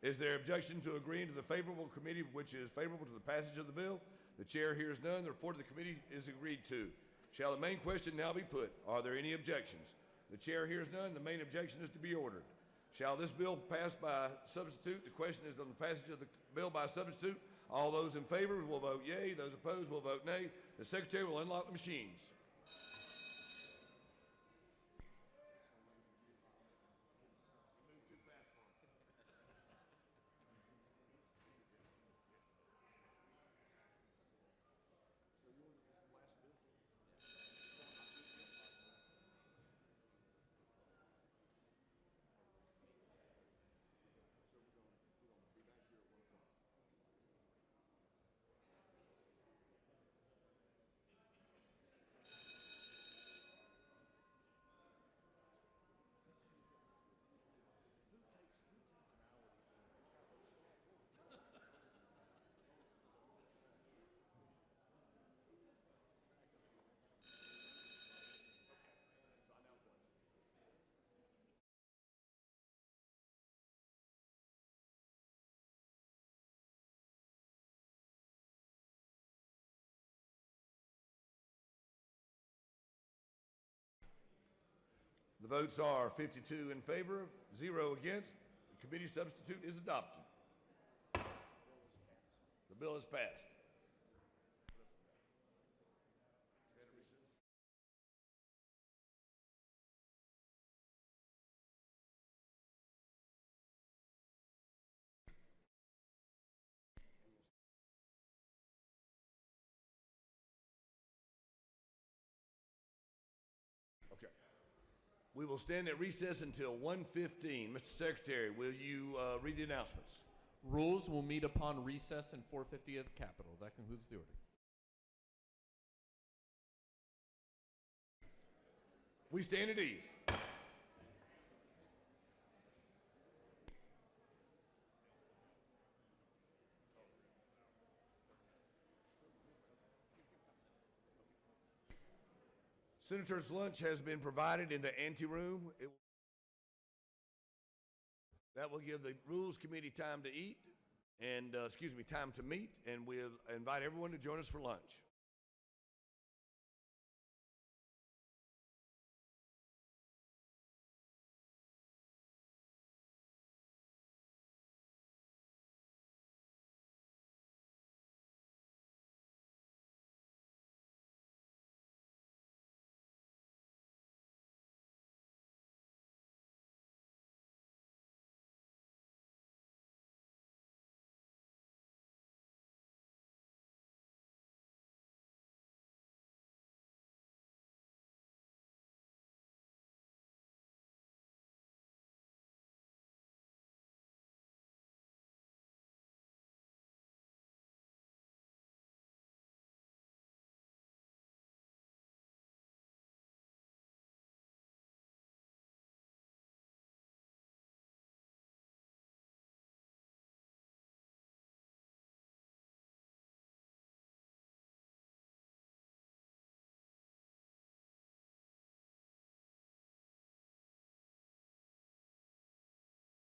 Is there objection to agreeing to the favorable committee which is favorable to the passage of the bill? The chair hears none. The report of the committee is agreed to. Shall the main question now be put? Are there any objections? The chair hears none. The main objection is to be ordered. Shall this bill pass by substitute? The question is on the passage of the bill by substitute. All those in favor will vote yea. Those opposed will vote nay. The secretary will unlock the machines. The votes are 52 in favor, 0 against. The committee substitute is adopted. The bill is passed. Okay. We will stand at recess until 1:15. Mr. Secretary, will you read the announcements? Rules will meet upon recess in 450 at the Capitol. That concludes the order. We stand at ease. Senator's lunch has been provided in the anteroom. That will give the Rules Committee time to eat and, time to meet, and we'll invite everyone to join us for lunch.